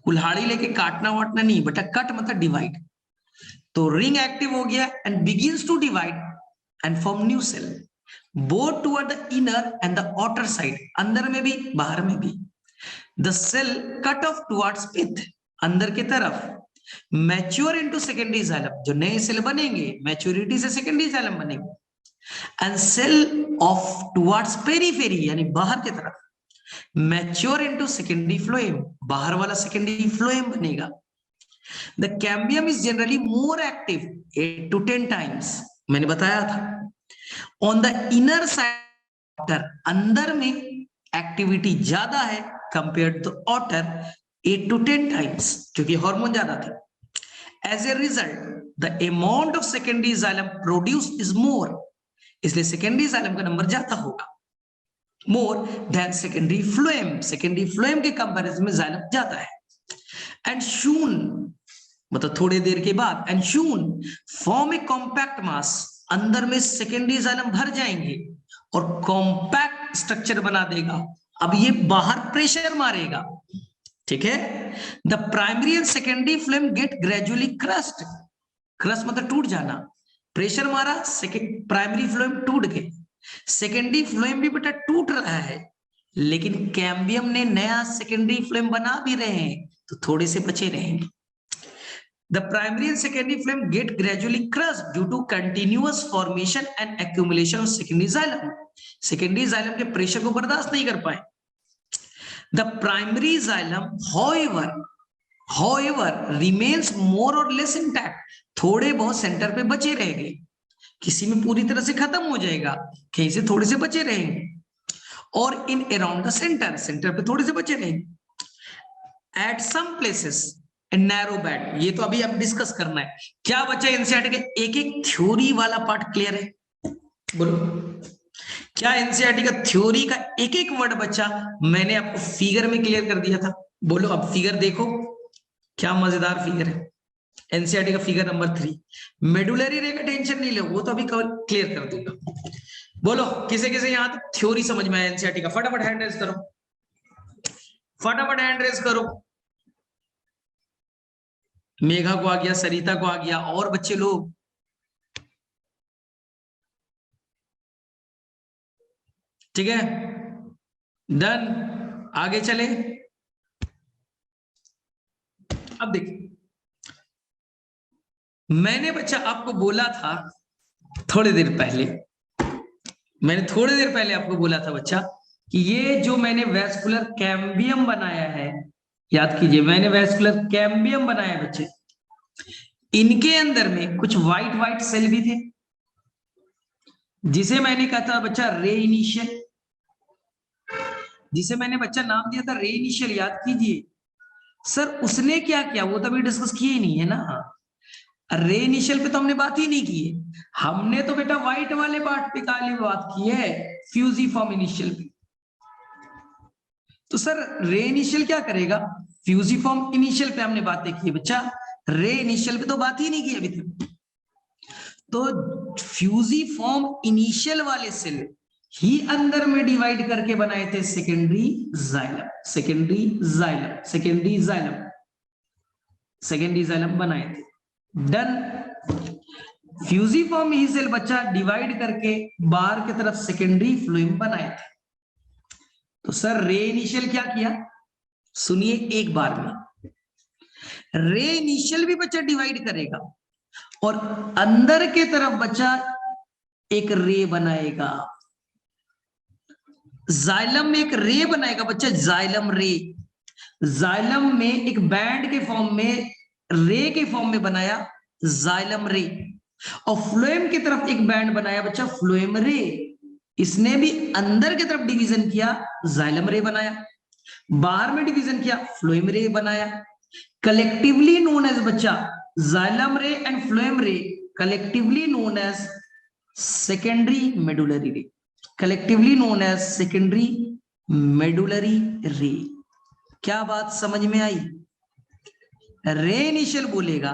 Speaker 1: कुल्हाड़ी लेके काटना वाटना नहीं, बटा कट मतलब डिवाइड। तो रिंग एक्टिव हो गया and begins to divide and form new cell, both toward the inner and the outer side, अंदर में भी बाहर में भी। The cell cut off towards pith, अंदर की तरफ। मैच्योर इनटू सेकेंडरी जाइलम, जो नए सेल बनेंगे मैच्योरिटी से सेकेंडरी जाइलम बनेंगे। And cell of towards periphery, यानी बाहर की तरफ। मैच्योर इनटू सेकेंडरी फ्लोएम, बाहर वाला सेकेंडरी फ्लोएम बनेगा। The cambium is generally more active 8 to 10 times, मैंने बताया था। On the inner side, अंदर में एक्टिविटी ज्यादा है compared to outer 8 to 10 times, क्योंकि हार्मोन ज्यादा थे। As a result, the amount of secondary xylem produced is more, इसलिए secondary xylem का नंबर ज्यादा होगा, more than secondary phloem, secondary phloem के कंपैरिजन में xylem ज्यादा है। And soon, मतलब थोड़ी देर के बाद, एंड शून फॉर्म ए कॉम्पैक्ट मास, अंदर में सेकेंडरी जाइलम भर जाएंगे और कॉम्पैक्ट स्ट्रक्चर बना देगा। अब ये बाहर प्रेशर मारेगा, ठीक है? The primary and secondary phloem get gradually crushed. Crushed मतलब टूट जाना, प्रेशर मारा, प्राइमरी फ्लोएम टूट गए, सेकेंडरी फ्लोएम भी बेटा टूट रहा है, लेकिन कैम्बियम ने नया सेकेंडरी फ्लोएम बना भी रहे हैं, तो थोड़े से बचे रहेंगे। The primary and secondary phloem get gradually crushed due to continuous formation and accumulation of secondary xylem. Secondary xylem के प्रेशर को बर्दाश्त नहीं कर पाए। The primary xylem, however, remains more or less intact. थोड़े बहुत सेंटर पे बचे रहेंगे, किसी में पूरी तरह से खत्म हो जाएगा, कहीं से थोड़े से बचे रहेंगे, और in around the center, centre पे थोड़े से बचे रहेंगे। At some places narrow band, ये तो अभी अब डिस्कस करना है। क्या बच्चा एनसीईआरटी के एक एक थ्योरी वाला पार्ट क्लियर है? बोलो, क्या एनसीईआरटी का थ्योरी का एक एक वर्ड बच्चा मैंने आपको फिगर में क्लियर कर दिया था? बोलो, अब फिगर देखो, क्या मजेदार फिगर है। एनसीईआरटी का फिगर नंबर 3, मेडुलरी रे का टेंशन नहीं लो, वो तो अभी क्लियर कर दूंगा। बोलो किसे किसे यहां तक थ्योरी समझ में आया एनसीईआरटी का? फटाफट हैंड रेज करो, फटाफट हैंड रेज करो। मेघा को आ गया, सरिता को आ गया, और बच्चे लोग? ठीक है, डन। आगे चले। अब देखिए, मैंने बच्चा आपको बोला था थोड़ी देर पहले, मैंने थोड़ी देर पहले आपको बोला था बच्चा कि ये जो मैंने वैस्कुलर कैम्बियम बनाया है, याद कीजिए, मैंने वैस्कुलर कैम्बियम बनाया है बच्चे, इनके अंदर में कुछ व्हाइट व्हाइट सेल भी थे, जिसे मैंने कहा था बच्चा रे इनिशियल, जिसे मैंने बच्चा नाम दिया था रे इनिशियल, याद कीजिए। सर उसने क्या किया, वो तो अभी डिस्कस किए ही नहीं है ना। रे इनिशियल पे तो हमने बात ही नहीं की है, हमने तो बेटा व्हाइट वाले पार्ट पे काली बात की है, फ्यूजिफॉर्म इनिशियल पे। तो सर रे इनिशियल क्या करेगा? फ्यूजिफॉर्म इनिशियल पे हमने बातें की है बच्चा, रे इनिशियल पे तो बात ही नहीं की अभी तक। तो फ्यूजिफॉर्म इनिशियल वाले सेल ही अंदर में डिवाइड करके बनाए थे secondary xylem, secondary xylem, secondary xylem, secondary xylem बनाए थे। डन। फ्यूजिफॉर्म ही सेल बच्चा डिवाइड करके बाहर की तरफ सेकेंडरी फ्लोएम बनाए थे। तो सर रे इनिशियल क्या किया, सुनिए एक बार में। रे इनिशियल भी बच्चा डिवाइड करेगा और अंदर के तरफ बच्चा एक रे बनाएगा, जाइलम में एक रे बनाएगा बच्चा, जाइलम रे। जाइलम में एक बैंड के फॉर्म में, रे के फॉर्म में बनाया, जाइलम रे, और फ्लोएम की तरफ एक बैंड बनाया बच्चा फ्लोएम रे, इसने भी अंदर की तरफ डिवीजन किया, जाइलम रे बनाया, बाहर में डिवीजन किया, फ्लोएम रे बनाया। कलेक्टिवली नोन एज बच्चा xylem ray and phloem ray, collectively known as secondary medullary ray, collectively known as secondary medullary ray. क्या बात समझ में आई? रे इनिशियल बोलेगा,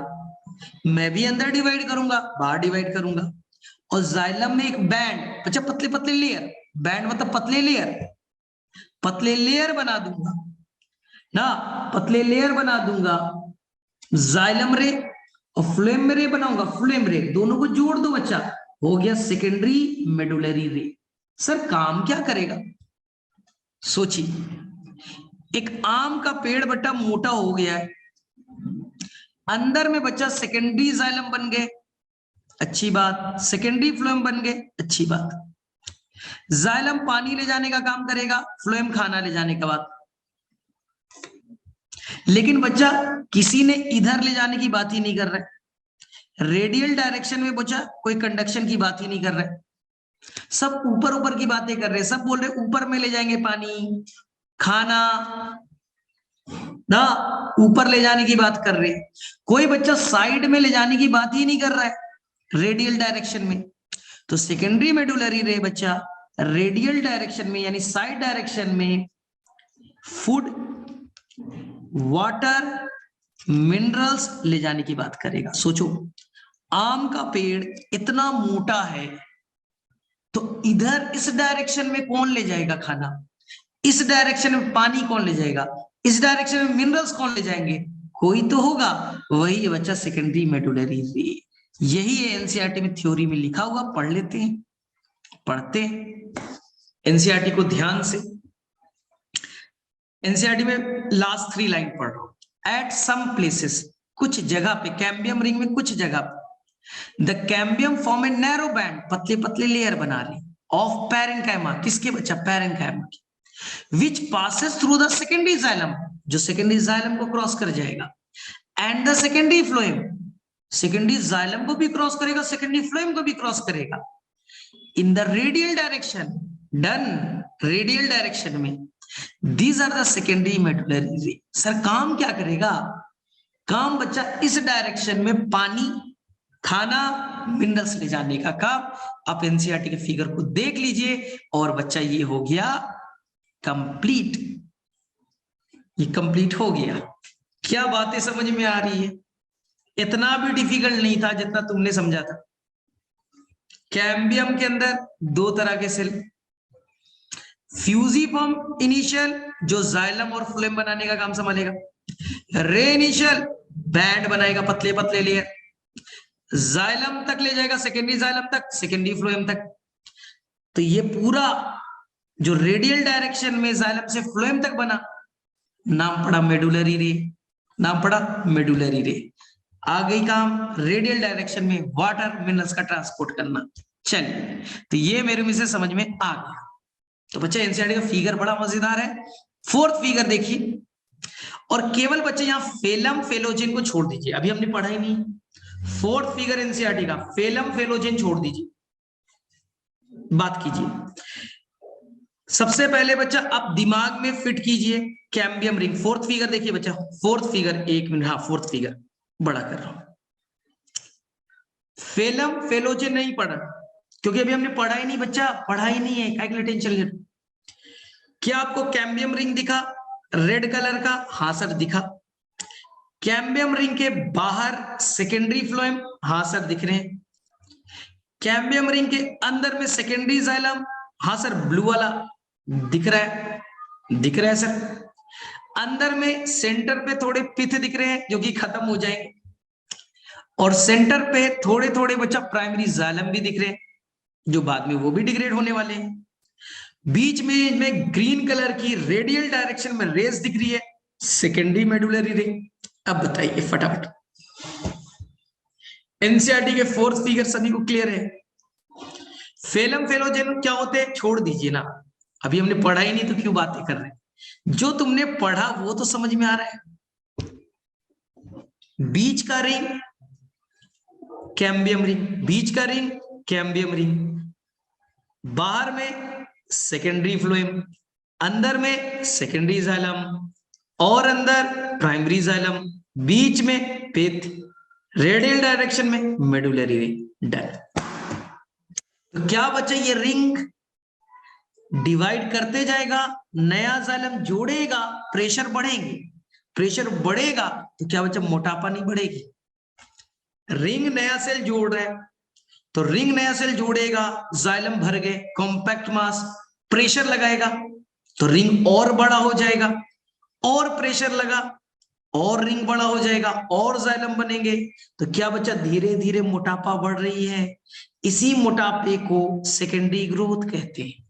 Speaker 1: मैं भी अंदर डिवाइड करूंगा, बाहर डिवाइड करूंगा, और जाइलम में एक बैंड, अच्छा पतले पतले लेयर, बैंड मतलब पतले लेयर, पतले लेयर बना दूंगा ना, पतले लेयर बना दूंगा, जाइलम रे और फ्लोएम रे बनाऊंगा, फ्लोएम रे दोनों को जोड़ दो बच्चा, हो गया सेकेंडरी मेडुलरी रे। सर काम क्या करेगा? सोचिए, एक आम का पेड़ बट्टा मोटा हो गया है, अंदर में बच्चा सेकेंडरी जाइलम बन गए, अच्छी बात, सेकेंडरी फ्लोएम बन गए, अच्छी बात। जाइलम पानी ले जाने का काम करेगा, फ्लोएम खाना ले जाने का बात। लेकिन बच्चा किसी ने इधर ले जाने की बात ही नहीं कर रहा, रेडियल डायरेक्शन में बच्चा कोई कंडक्शन की बात ही नहीं कर रहा, सब ऊपर ऊपर की बातें कर रहे हैं, सब बोल रहे ऊपर में ले जाएंगे पानी खाना ना, ऊपर ले जाने की बात कर रहे हैं। कोई बच्चा साइड में ले जाने की बात ही नहीं कर रहा है रेडियल डायरेक्शन में। तो सेकेंडरी मेडुलरी रे बच्चा रेडियल डायरेक्शन में यानी साइड डायरेक्शन में फूड वाटर मिनरल्स ले जाने की बात करेगा। सोचो, आम का पेड़ इतना मोटा है तो इधर इस डायरेक्शन में कौन ले जाएगा खाना, इस डायरेक्शन में पानी कौन ले जाएगा, इस डायरेक्शन में मिनरल्स कौन ले जाएंगे, कोई तो होगा, वही है बच्चा सेकेंडरी मेडुलरी रे। यही है एनसीईआरटी में थ्योरी में लिखा हुआ, पढ़ लेते हैं, पढ़ते हैं एनसीईआरटी को ध्यान से। एनसीईआरटी में लास्ट 3 लाइन पढ़ रहा हूं। एट सम प्लेसेस, कुछ जगह पे, कैम्बियम रिंग में कुछ जगह पे, the cambium form a narrow band, पतले पतले लेयर बना रहे ऑफ पैरेंकाइमा, किसके बच्चा, पैरेंकाइमा की, विच passes through the secondary xylem, जो सेकेंडरी जाइलम को क्रॉस कर जाएगा, and the secondary phloem, secondary xylem को भी क्रॉस करेगा, सेकेंडरी फ्लोएम को भी क्रॉस करेगा, इन द रेडियल डायरेक्शन, डन रेडियल डायरेक्शन में, these are the secondary medullary ray. Sir काम क्या करेगा? काम बच्चा इस डायरेक्शन में पानी खाना मिनरल्स ले जाने का काम। आप एनसीईआरटी के फिगर को देख लीजिए और बच्चा ये हो गया कंप्लीट, ये कंप्लीट हो गया। क्या बातें समझ में आ रही है? इतना भी डिफिकल्ट नहीं था जितना तुमने समझा था। कैम्बियम के अंदर 2 तरह के सेल, फ्यूजिफॉर्म इनिशियल जो जाइलम और फ्लोएम बनाने का काम संभालेगा, रे इनिशियल बैंड बनाएगा पतले पतले लेयर, जाइलम तक ले जाएगा, सेकेंडरी जाइलम तक, सेकेंडरी फ्लोएम तक। तो ये पूरा जो रेडियल डायरेक्शन में जाइलम से फ्लोएम तक बना, नाम पड़ा मेडुलरी रे, नाम पड़ा मेडुलरी रे। आ गई काम रेडियल डायरेक्शन में वाटर मिनरल्स का ट्रांसपोर्ट करना। चलिए, तो ये मेरे में से समझ में आ गया। तो बच्चा एनसीईआरटी का फिगर बड़ा मजेदार है। 4th फिगर देखिए, और केवल बच्चे यहाँ फेलम फेलोजेन को छोड़ दीजिए, अभी हमने पढ़ा ही नहीं। 4th फिगर एनसीईआरटी का, फेलम फेलोजेन छोड़ दीजिए, बात कीजिए। सबसे पहले बच्चा आप दिमाग में फिट कीजिए कैम्बियम रिंग। 4th फिगर देखिए बच्चा, 4th फिगर, 1 मिनट, हाँ 4th फिगर बड़ा कर रहा हूं। फेलम फेलोजेन नहीं पढ़ा क्योंकि अभी हमने पढ़ा ही नहीं बच्चा, पढ़ा ही नहीं है, क्या के लिए टेंशन ले। क्या आपको कैम्बियम रिंग दिखा रेड कलर का? हाँ सर दिखा। कैम्बियम रिंग के बाहर सेकेंडरी फ्लोएम, हाँ सर दिख रहे हैं। कैम्बियम रिंग के अंदर में सेकेंडरी जाइलम, हाँ सर ब्लू वाला दिख रहा है, दिख रहा है सर। अंदर में सेंटर पे थोड़े पिथ दिख रहे हैं जो कि खत्म हो जाएंगे, और सेंटर पे थोड़े थोड़े बच्चा प्राइमरी जाइलम भी दिख रहे हैं जो बाद में वो भी डिग्रेड होने वाले हैं। बीच में ग्रीन कलर की रेडियल डायरेक्शन में रेस दिख रही है, सेकेंडरी मेडुलरी रे। अब बताइए फटाफट, एनसीईआरटी के 4th फिगर सभी को क्लियर है? फेलम फेलोजेन क्या होते हैं छोड़ दीजिए ना, अभी हमने पढ़ा ही नहीं तो क्यों बातें कर रहे हैं। जो तुमने पढ़ा वो तो समझ में आ रहा है। बीच का रिंग कैम्बियम रिंग, बीच का रिंग कैम्बियम रिंग, बाहर में सेकेंडरी फ्लोएम, अंदर में सेकेंडरी जाइलम और अंदर प्राइमरी जाइलम, बीच में पिथ, रेडियल डायरेक्शन में मेडुलरी रिंग। डन। तो क्या बच्चा, ये रिंग डिवाइड करते जाएगा, नया जाइलम जोड़ेगा, प्रेशर बढ़ेंगे, प्रेशर बढ़ेगा तो क्या बच्चा, मोटापा नहीं बढ़ेगी। रिंग नया सेल जोड़ रहा है तो रिंग नया सेल जोड़ेगा, जाइलम भर गए, कॉम्पैक्ट मास, प्रेशर लगाएगा तो रिंग और बड़ा हो जाएगा, और प्रेशर लगा और रिंग बड़ा हो जाएगा, और जाइलम बनेंगे। तो क्या बच्चा, धीरे धीरे मोटापा बढ़ रही है। इसी मोटापे को सेकेंडरी ग्रोथ कहते हैं,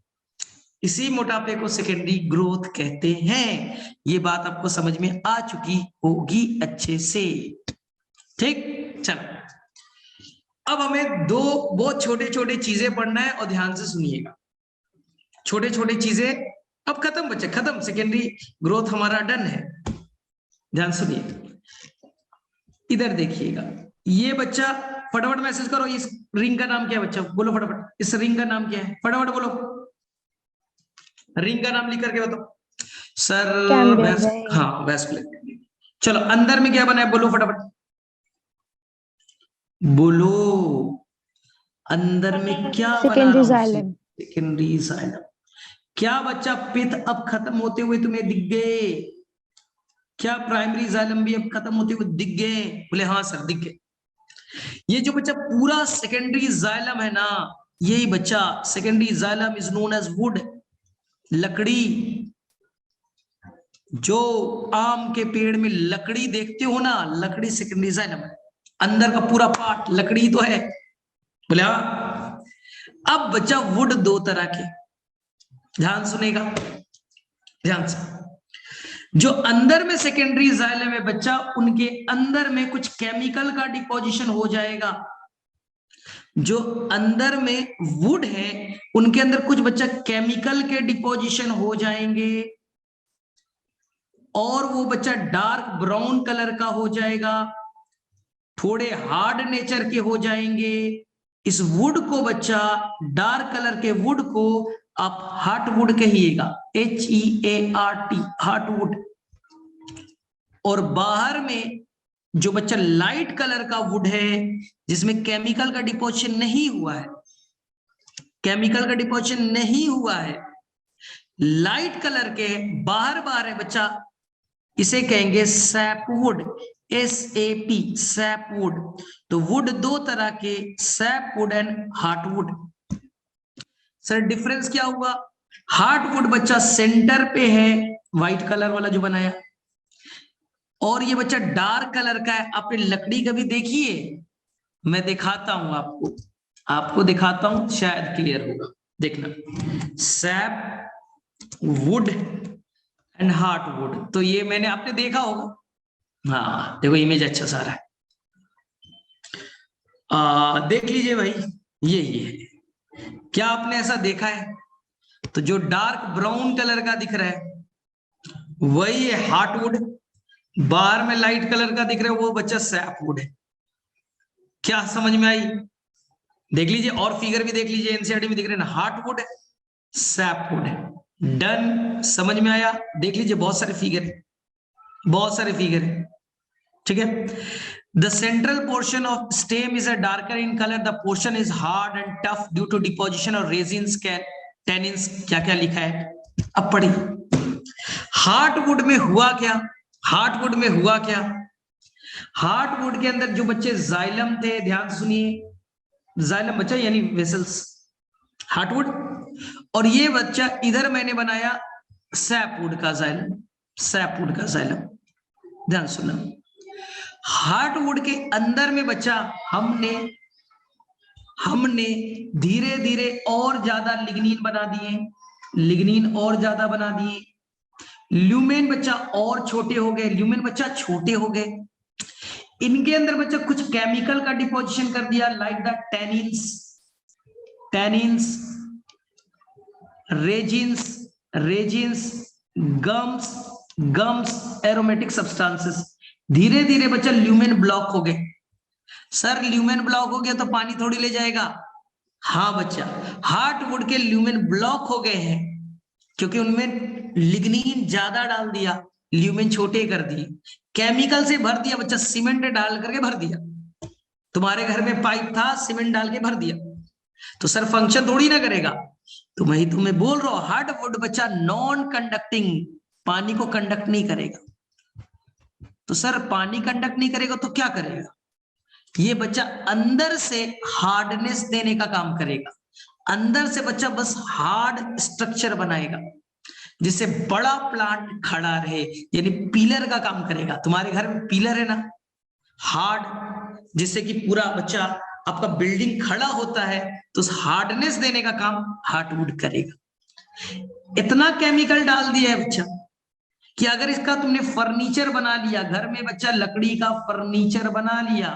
Speaker 1: इसी मोटापे को सेकेंडरी ग्रोथ कहते हैं। ये बात आपको समझ में आ चुकी होगी अच्छे से। ठीक, चलो अब हमें दो बहुत छोटे छोटे चीजें पढ़ना है और ध्यान से सुनिएगा। छोटे छोटे चीजें अब खत्म बच्चे, खत्म, सेकेंडरी ग्रोथ हमारा डन है। ध्यान सुनिए, इधर देखिएगा, ये बच्चा फटाफट मैसेज करो, इस रिंग का नाम क्या है बच्चा, बोलो फटाफट, इस रिंग का नाम क्या है, फटाफट बोलो, रिंग का नाम लिख करके बताओ। सर हाँ वेस्कुलर। चलो अंदर में क्या बना है, बोलो फटाफट, बोलो अंदर में क्या बना रहा हूं, सेकेंडरी जाइलम। क्या बच्चा, पिथ अब खत्म होते हुए तुम्हें दिख गए, क्या प्राइमरी जाइलम भी अब खत्म होते हुए दिख गए, बोले हाँ सर दिख गए। ये जो बच्चा पूरा सेकेंडरी जाइलम है ना, यही बच्चा secondary xylem is known as wood, लकड़ी। जो आम के पेड़ में लकड़ी देखते हो ना, लकड़ी सेकेंडरी जाइलम है, अंदर का पूरा पार्ट लकड़ी तो है, बोले हाँ। अब बच्चा वुड दो तरह के, ध्यान सुनेगा, ध्यान से। जो अंदर में सेकेंडरी जाइलम है बच्चा, उनके अंदर में कुछ केमिकल का डिपोजिशन हो जाएगा। जो अंदर में वुड है उनके अंदर कुछ बच्चा केमिकल के डिपोजिशन हो जाएंगे, और वो बच्चा डार्क ब्राउन कलर का हो जाएगा, थोड़े हार्ड नेचर के हो जाएंगे। इस वुड को बच्चा, डार्क कलर के वुड को आप हार्टवुड कहिएगा, HEART, हार्टवुड। और बाहर में जो बच्चा लाइट कलर का वुड है, जिसमें केमिकल का डिपोजिशन नहीं हुआ है, केमिकल का डिपोजिशन नहीं हुआ है, लाइट कलर के बाहर बाहर है बच्चा, इसे कहेंगे सैपवुड, SAP, सैपवुड। तो वुड दो तरह के, sapwood and heartwood. Sir difference क्या हुआ, हार्टवुड बच्चा सेंटर पे है, व्हाइट कलर वाला जो बनाया, और ये बच्चा डार्क कलर का है। आपने लकड़ी कभी देखी है, मैं दिखाता हूं आपको, आपको दिखाता हूं, शायद क्लियर होगा, देखना, सैप वुड एंड हार्टवुड। तो ये मैंने, आपने देखा होगा, हाँ देखो इमेज अच्छा सा रहा है, देख लीजिए भाई, ये है, क्या आपने ऐसा देखा है? तो जो डार्क ब्राउन कलर का दिख रहा है वही है हार्टवुड, बाहर में लाइट कलर का दिख रहा है वो बच्चा सैपवुड है। क्या समझ में आई? देख लीजिए, और फिगर भी देख लीजिए, एनसीईआरटी में दिख रहे हैं ना, हार्टवुड है, सैपवुड है। डन, समझ में आया? देख लीजिए बहुत सारे फिगर है, बहुत सारे फिगर है, ठीक है। The central portion of stem is a darker in color. The portion is hard and tough due to deposition of resins, tannins. क्या क्या लिखा है अब पढ़िए। हार्टवुड में हुआ क्या, हार्टवुड में हुआ क्या, हार्टवुड के अंदर जो बच्चे जाइलम थे, ध्यान सुनिए, जाइलम बच्चा यानी वेसल्स, हार्टवुड, और ये बच्चा इधर मैंने बनाया सैपवुड का जाइलम, सैपवुड का जाइलम। ध्यान सुनना, हार्टवुड के अंदर में बच्चा हमने धीरे धीरे और ज्यादा लिग्निन बना दिए, लिग्निन और ज्यादा बना दिए, ल्यूमेन बच्चा और छोटे हो गए, ल्यूमेन बच्चा छोटे हो गए। इनके अंदर बच्चा कुछ केमिकल का डिपोजिशन कर दिया, like the tannins, tannins, resins, resins, gums, gums, aromatic substances. धीरे धीरे बच्चा ल्यूमेन ब्लॉक हो गए, सर ल्यूमेन ब्लॉक हो गया तो पानी थोड़ी ले जाएगा। हाँ बच्चा, हार्टवुड के ल्यूमेन ब्लॉक हो गए हैं क्योंकि उनमें लिग्निन ज्यादा डाल दिया, ल्यूमेन छोटे कर दिए, केमिकल से भर दिया बच्चा, सीमेंट डाल करके भर दिया। तुम्हारे घर में पाइप था, सीमेंट डाल के भर दिया, तो सर फंक्शन थोड़ी ना करेगा। तो मैं ही तुम्हें बोल रहा हूं, हार्डवुड बच्चा नॉन कंडक्टिंग, पानी को कंडक्ट नहीं करेगा। तो सर पानी कंडक्ट नहीं करेगा तो क्या करेगा? ये बच्चा अंदर से हार्डनेस देने का काम करेगा, अंदर से बच्चा बस हार्ड स्ट्रक्चर बनाएगा जिससे बड़ा प्लांट खड़ा रहे, यानी पिलर का काम करेगा। तुम्हारे घर में पिलर है ना, हार्ड, जिससे कि पूरा बच्चा आपका बिल्डिंग खड़ा होता है, तो उस हार्डनेस देने का काम हार्डवुड करेगा। इतना केमिकल डाल दिया है बच्चा कि अगर इसका तुमने फर्नीचर बना लिया घर में बच्चा, लकड़ी का फर्नीचर बना लिया,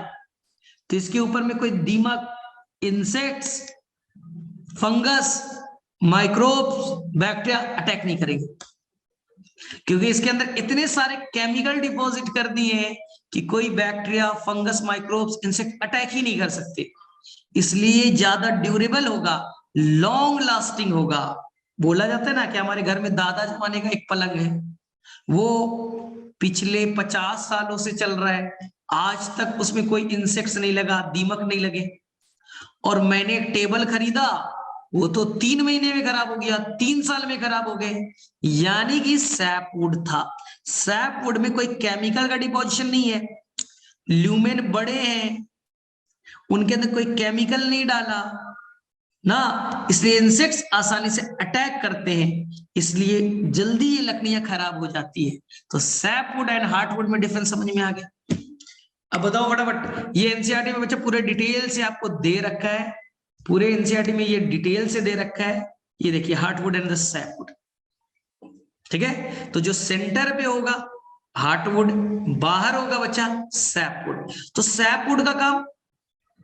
Speaker 1: तो इसके ऊपर में कोई दीमक, insects, fungus, microbes, bacteria attack नहीं करेंगे, क्योंकि इसके अंदर इतने सारे केमिकल डिपॉजिट कर दिए हैं कि कोई bacteria, fungus, microbes, insect attack ही नहीं कर सकते। इसलिए ज्यादा ड्यूरेबल होगा, लॉन्ग लास्टिंग होगा। बोला जाता है ना कि हमारे घर में दादा जमाने का एक पलंग है, वो पिछले 50 सालों से चल रहा है, आज तक उसमें कोई इंसेक्ट्स नहीं लगा, दीमक नहीं लगे। और मैंने एक टेबल खरीदा, वो तो 3 महीने में खराब हो गया, 3 साल में खराब हो गए, यानी कि सैपवुड था। सैपवुड में कोई केमिकल का डिपोजिशन नहीं है, ल्यूमेन बड़े हैं, उनके अंदर कोई केमिकल नहीं डाला ना, इसलिए इंसेक्ट्स आसानी से अटैक करते हैं, इसलिए जल्दी ये लकड़ियां खराब हो जाती है। तो सैपवुड एंड हार्टवुड में डिफरेंस समझ में आ गया। अब बताओ फटाफट, ये एनसीईआरटी में बच्चा पूरे डिटेल से आपको दे रखा है, पूरे एनसीईआरटी में ये डिटेल से दे रखा है। ये देखिए हार्टवुड एंड द सैपवुड, ठीक है। तो जो सेंटर पे होगा हार्टवुड, बाहर होगा बच्चा सैपवुड। तो सैपवुड का काम,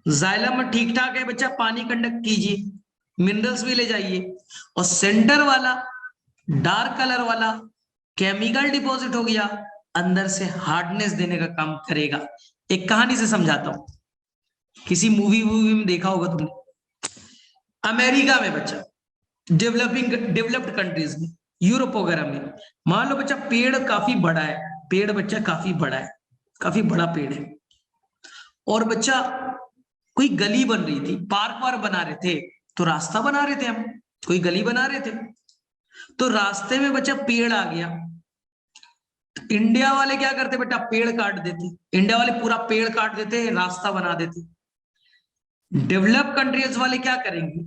Speaker 1: जाइलम में ठीक ठाक है बच्चा, पानी कंडक्ट कीजिए, मिनरल्स भी ले जाइए, और सेंटर वाला डार्क कलर वाला केमिकल डिपॉजिट हो गया, अंदर से हार्डनेस देने का काम करेगा। एक कहानी से समझाता हूं, किसी मूवी में देखा होगा तुमने, अमेरिका में बच्चा, डेवलप्ड कंट्रीज में, यूरोप वगैरह में, मान लो बच्चा पेड़ काफी बड़ा है, पेड़ बच्चा काफी बड़ा है, काफी बड़ा पेड़ है, और बच्चा कोई गली बन रही थी, पार्क वार्क बना रहे थे, तो रास्ता बना रहे थे हम, कोई गली बना रहे थे, तो रास्ते में बच्चा पेड़ आ गया। इंडिया वाले क्या करते बेटा, पेड़ काट देते, इंडिया वाले पूरा पेड़ काट देते, रास्ता बना देते। डेवलप कंट्रीज वाले क्या करेंगे,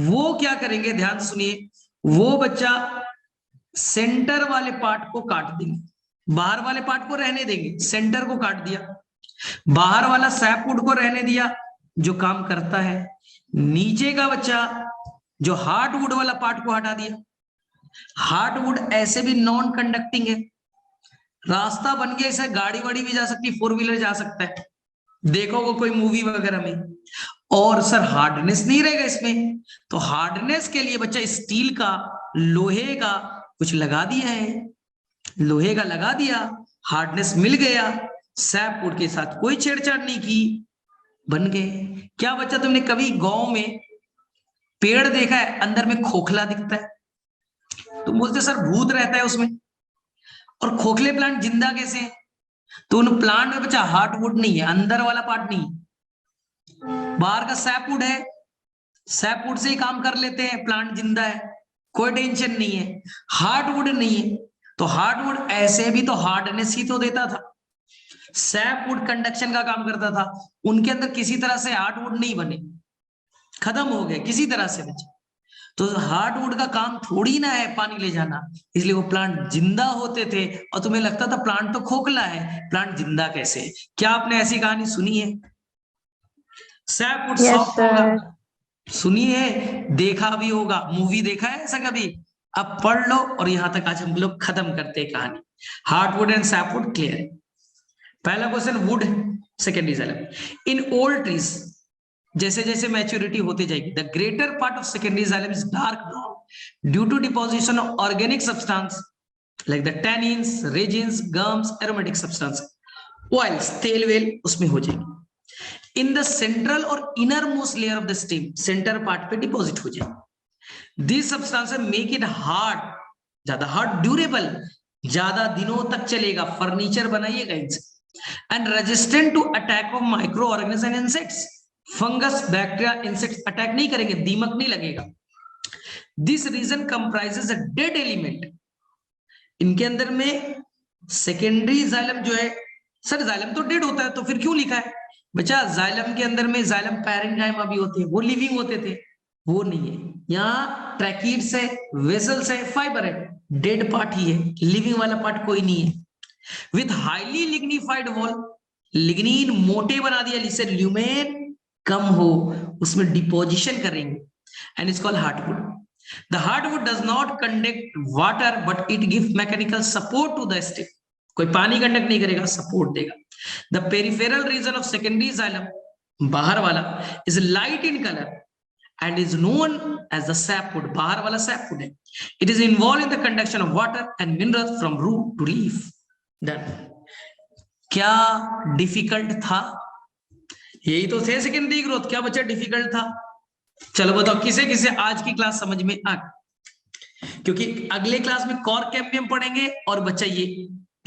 Speaker 1: वो क्या करेंगे, ध्यान सुनिए, वो बच्चा सेंटर वाले पार्ट को काट देंगे, बाहर वाले पार्ट को रहने देंगे, सेंटर को काट दिया, बाहर वाला सैपवुड को रहने दिया जो काम करता है, नीचे का बच्चा जो हार्डवुड वाला पार्ट को हटा दिया। हार्डवुड ऐसे भी नॉन कंडक्टिंग है, रास्ता बन गया, इसे गाड़ी वाड़ी भी जा सकती है, 4 व्हीलर जा सकता है, देखोगे कोई मूवी वगैरह में। और सर हार्डनेस नहीं रहेगा इसमें, तो हार्डनेस के लिए बच्चा स्टील का, लोहे का कुछ लगा दिया है, लोहे का लगा दिया, हार्डनेस मिल गया, सैपवुड के साथ कोई छेड़छाड़ नहीं की, बन गए। क्या बच्चा तुमने कभी गांव में पेड़ देखा है अंदर में खोखला दिखता है? तुम बोलते सर भूत रहता है उसमें, और खोखले प्लांट जिंदा कैसे है? तो उन प्लांट में बच्चा हार्डवुड नहीं है, अंदर वाला पार्ट नहीं, बाहर का सैपवुड है, सैपवुड से ही काम कर लेते हैं, प्लांट जिंदा है, कोई टेंशन नहीं है। हार्डवुड नहीं है, तो हार्डवुड ऐसे भी तो हार्डनेस ही तो देता था, सैपवुड कंडक्शन का काम करता था, उनके अंदर किसी तरह से हार्डवुड नहीं बने, खत्म हो गए किसी तरह से बच्चे। तो हार्डवुड का काम थोड़ी ना है पानी ले जाना, इसलिए वो प्लांट जिंदा होते थे, और तुम्हें लगता था प्लांट तो खोखला है, प्लांट जिंदा कैसे है? क्या आपने ऐसी कहानी सुनी है? सैपवुड सॉफ्ट होगा, सुनी है, देखा भी होगा, मूवी देखा है ऐसा कभी? अब पढ़ लो, और यहां तक आज हम लोग खत्म करते हैं कहानी। Hardwood and sapwood clear. पहला question wood, second is xylem. In old trees, जैसे जैसे मैच्योरिटी होती जाएगी, the greater part of secondary xylem is dark brown due to deposition of organic substance like the tannins, resins, gums, aromatic substance, oils, तेल वेल उसमें हो जाएगी। In the central और innermost layer of the stem, centre part पे deposit हो जाए। This substance make it hard, ज्यादा हार्ड, ड्यूरेबल, ज्यादा दिनों तक चलेगा, फर्नीचर बनाइएगा इनसे, and resistant to attack of microorganism and insects, fungus bacteria insects attack नहीं करेंगे, दीमक नहीं लगेगा। This region comprises a dead element, इनके अंदर में सेकेंडरी जाइलम जो है, सर जाइलम तो डेड होता है तो फिर क्यों लिखा है बच्चा? जाइलम के अंदर में जाइलम पैरेंकाइमा भी होते हैं, वो लिविंग होते थे, वो नहीं है। यहाँ ट्रैकीड्स है, वेसल्स है, फाइबर है, डेड पार्ट ही है, लिविंग वाला पार्ट कोई नहीं है। With highly lignified wall, lignin मोटे बना दिया जिससे ल्यूमेन कम हो, उसमें डिपोजिशन करेंगे, and it's called hardwood. The hardwood does not conduct water, but it gives mechanical support to the stem. कोई पानी कंडक्ट नहीं करेगा, सपोर्ट देगा। The peripheral region of secondary xylem, बाहर वाला, is light in color and is known as the sapwood. बाहर वाला sapwood है। It is involved in the conduction of water and minerals from root to leaf. Done. क्या difficult था? यही तो थे सेकेंडरी ग्रोथ, क्या बच्चा डिफिकल्ट था? चलो बताओ किसे किसे आज की क्लास समझ में आ, क्योंकि अगले क्लास में कॉर कैम्बियम पढ़ेंगे और बच्चा ये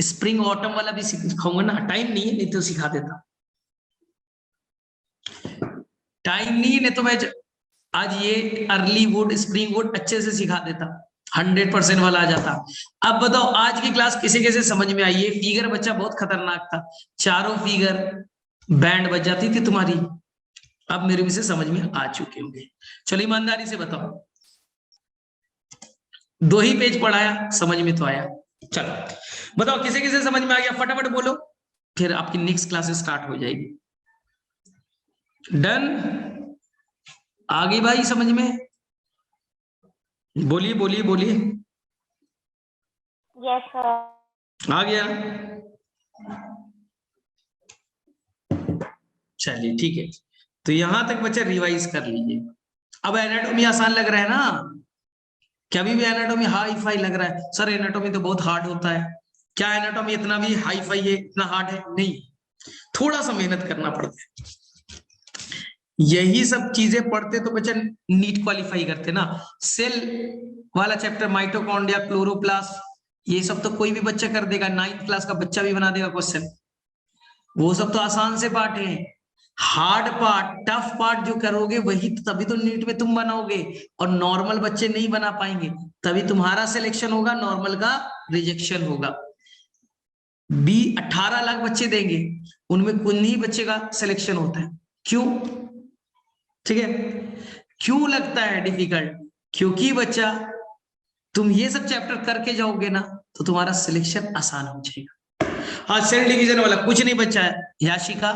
Speaker 1: स्प्रिंग ऑटम वाला भी सिखाऊंगा ना, टाइम नहीं है, नहीं तो सिखा देता, टाइम नहीं है, नहीं तो मैं आज ये अर्ली वुड स्प्रिंग वुड अच्छे से सिखा देता, 100% वाला आ जाता। अब बताओ आज की क्लास किसे किसे समझ में आई? ये फिगर बच्चा बहुत खतरनाक था, चारों फिगर बैंड बज जाती थी तुम्हारी, अब मेरे भी से समझ में आ चुके होंगे। चलो ईमानदारी से बताओ, 2 ही पेज पढ़ाया, समझ में तो आया? चलो बताओ किसे किसे समझ में आ गया, फटाफट बोलो, फिर आपकी नेक्स्ट क्लास स्टार्ट हो जाएगी। डन? आ गई भाई समझ में? बोलिए बोलिए बोलिए।
Speaker 2: Yes sir.
Speaker 1: आ गया? चलिए ठीक है, तो यहां तक बच्चे रिवाइज कर लीजिए। अब एनाटॉमी आसान लग रहा है ना? क्या अभी भी एनाटॉमी हाई फाई लग रहा है? सर एनाटॉमी तो बहुत हार्ड होता है। क्या एनाटॉमी इतना भी हाई फाई है, इतना हार्ड है? नहीं, थोड़ा सा मेहनत करना पड़ता है। यही सब चीजें पढ़ते तो बच्चे नीट क्वालिफाई करते ना। सेल वाला चैप्टर, माइटोकॉन्ड्रिया, क्लोरोप्लास्ट, ये सब तो कोई भी बच्चा कर देगा, 9th क्लास का बच्चा भी बना देगा क्वेश्चन, वो सब तो आसान से पार्ट है। हार्ड पार्ट, टफ पार्ट जो करोगे वही तो, तभी तो नीट में तुम बनाओगे, और नॉर्मल बच्चे नहीं बना पाएंगे, तभी तुम्हारा सिलेक्शन होगा, नॉर्मल का रिजेक्शन होगा। 18 लाख बच्चे देंगे, उनमें कुछ ही बच्चे का सिलेक्शन होता है। क्यों? ठीक है, क्यों लगता है डिफिकल्ट? क्योंकि बच्चा तुम ये सब चैप्टर करके जाओगे ना तो तुम्हारा सिलेक्शन आसान हो जाएगा। हाँ, सेल डिवीजन वाला कुछ नहीं बच्चा है याशिका,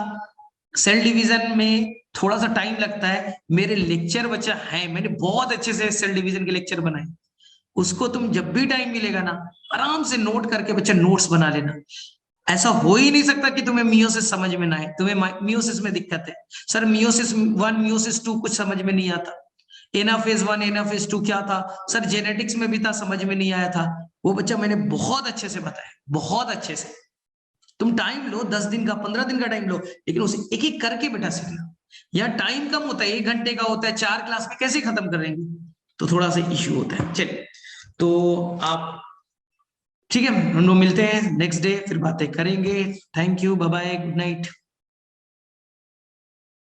Speaker 1: सेल डिवीजन में थोड़ा सा टाइम लगता है, मेरे लेक्चर बच्चा है, मैंने बहुत अच्छे से सेल डिवीजन के लेक्चर बनाए, उसको तुम जब भी टाइम मिलेगा ना आराम से नोट करके बच्चा नोट्स बना लेना। ऐसा हो ही नहीं सकता कि तुम्हें मियोसिस समझ में ना आए। तुम्हें मियोसिस में दिक्कत है, सर मियोसिस 1 मियोसिस 2 कुछ समझ में नहीं आता, एनाफेज 1 एनाफेज 2 क्या था सर, जेनेटिक्स में भी था, समझ में नहीं आया था, वो बच्चा मैंने बहुत अच्छे से बताया, बहुत अच्छे से। तुम टाइम लो, 10 दिन का 15 दिन का टाइम लो, लेकिन उसे एक एक करके बेटा सीखना। यहाँ टाइम कम होता है, 1 घंटे का होता है, 4 क्लास में कैसे खत्म करेंगे, तो थोड़ा सा इश्यू होता है। चलिए तो आप ठीक है, हम लोग मिलते हैं नेक्स्ट डे, फिर बातें करेंगे। Thank you, bye bye, good night.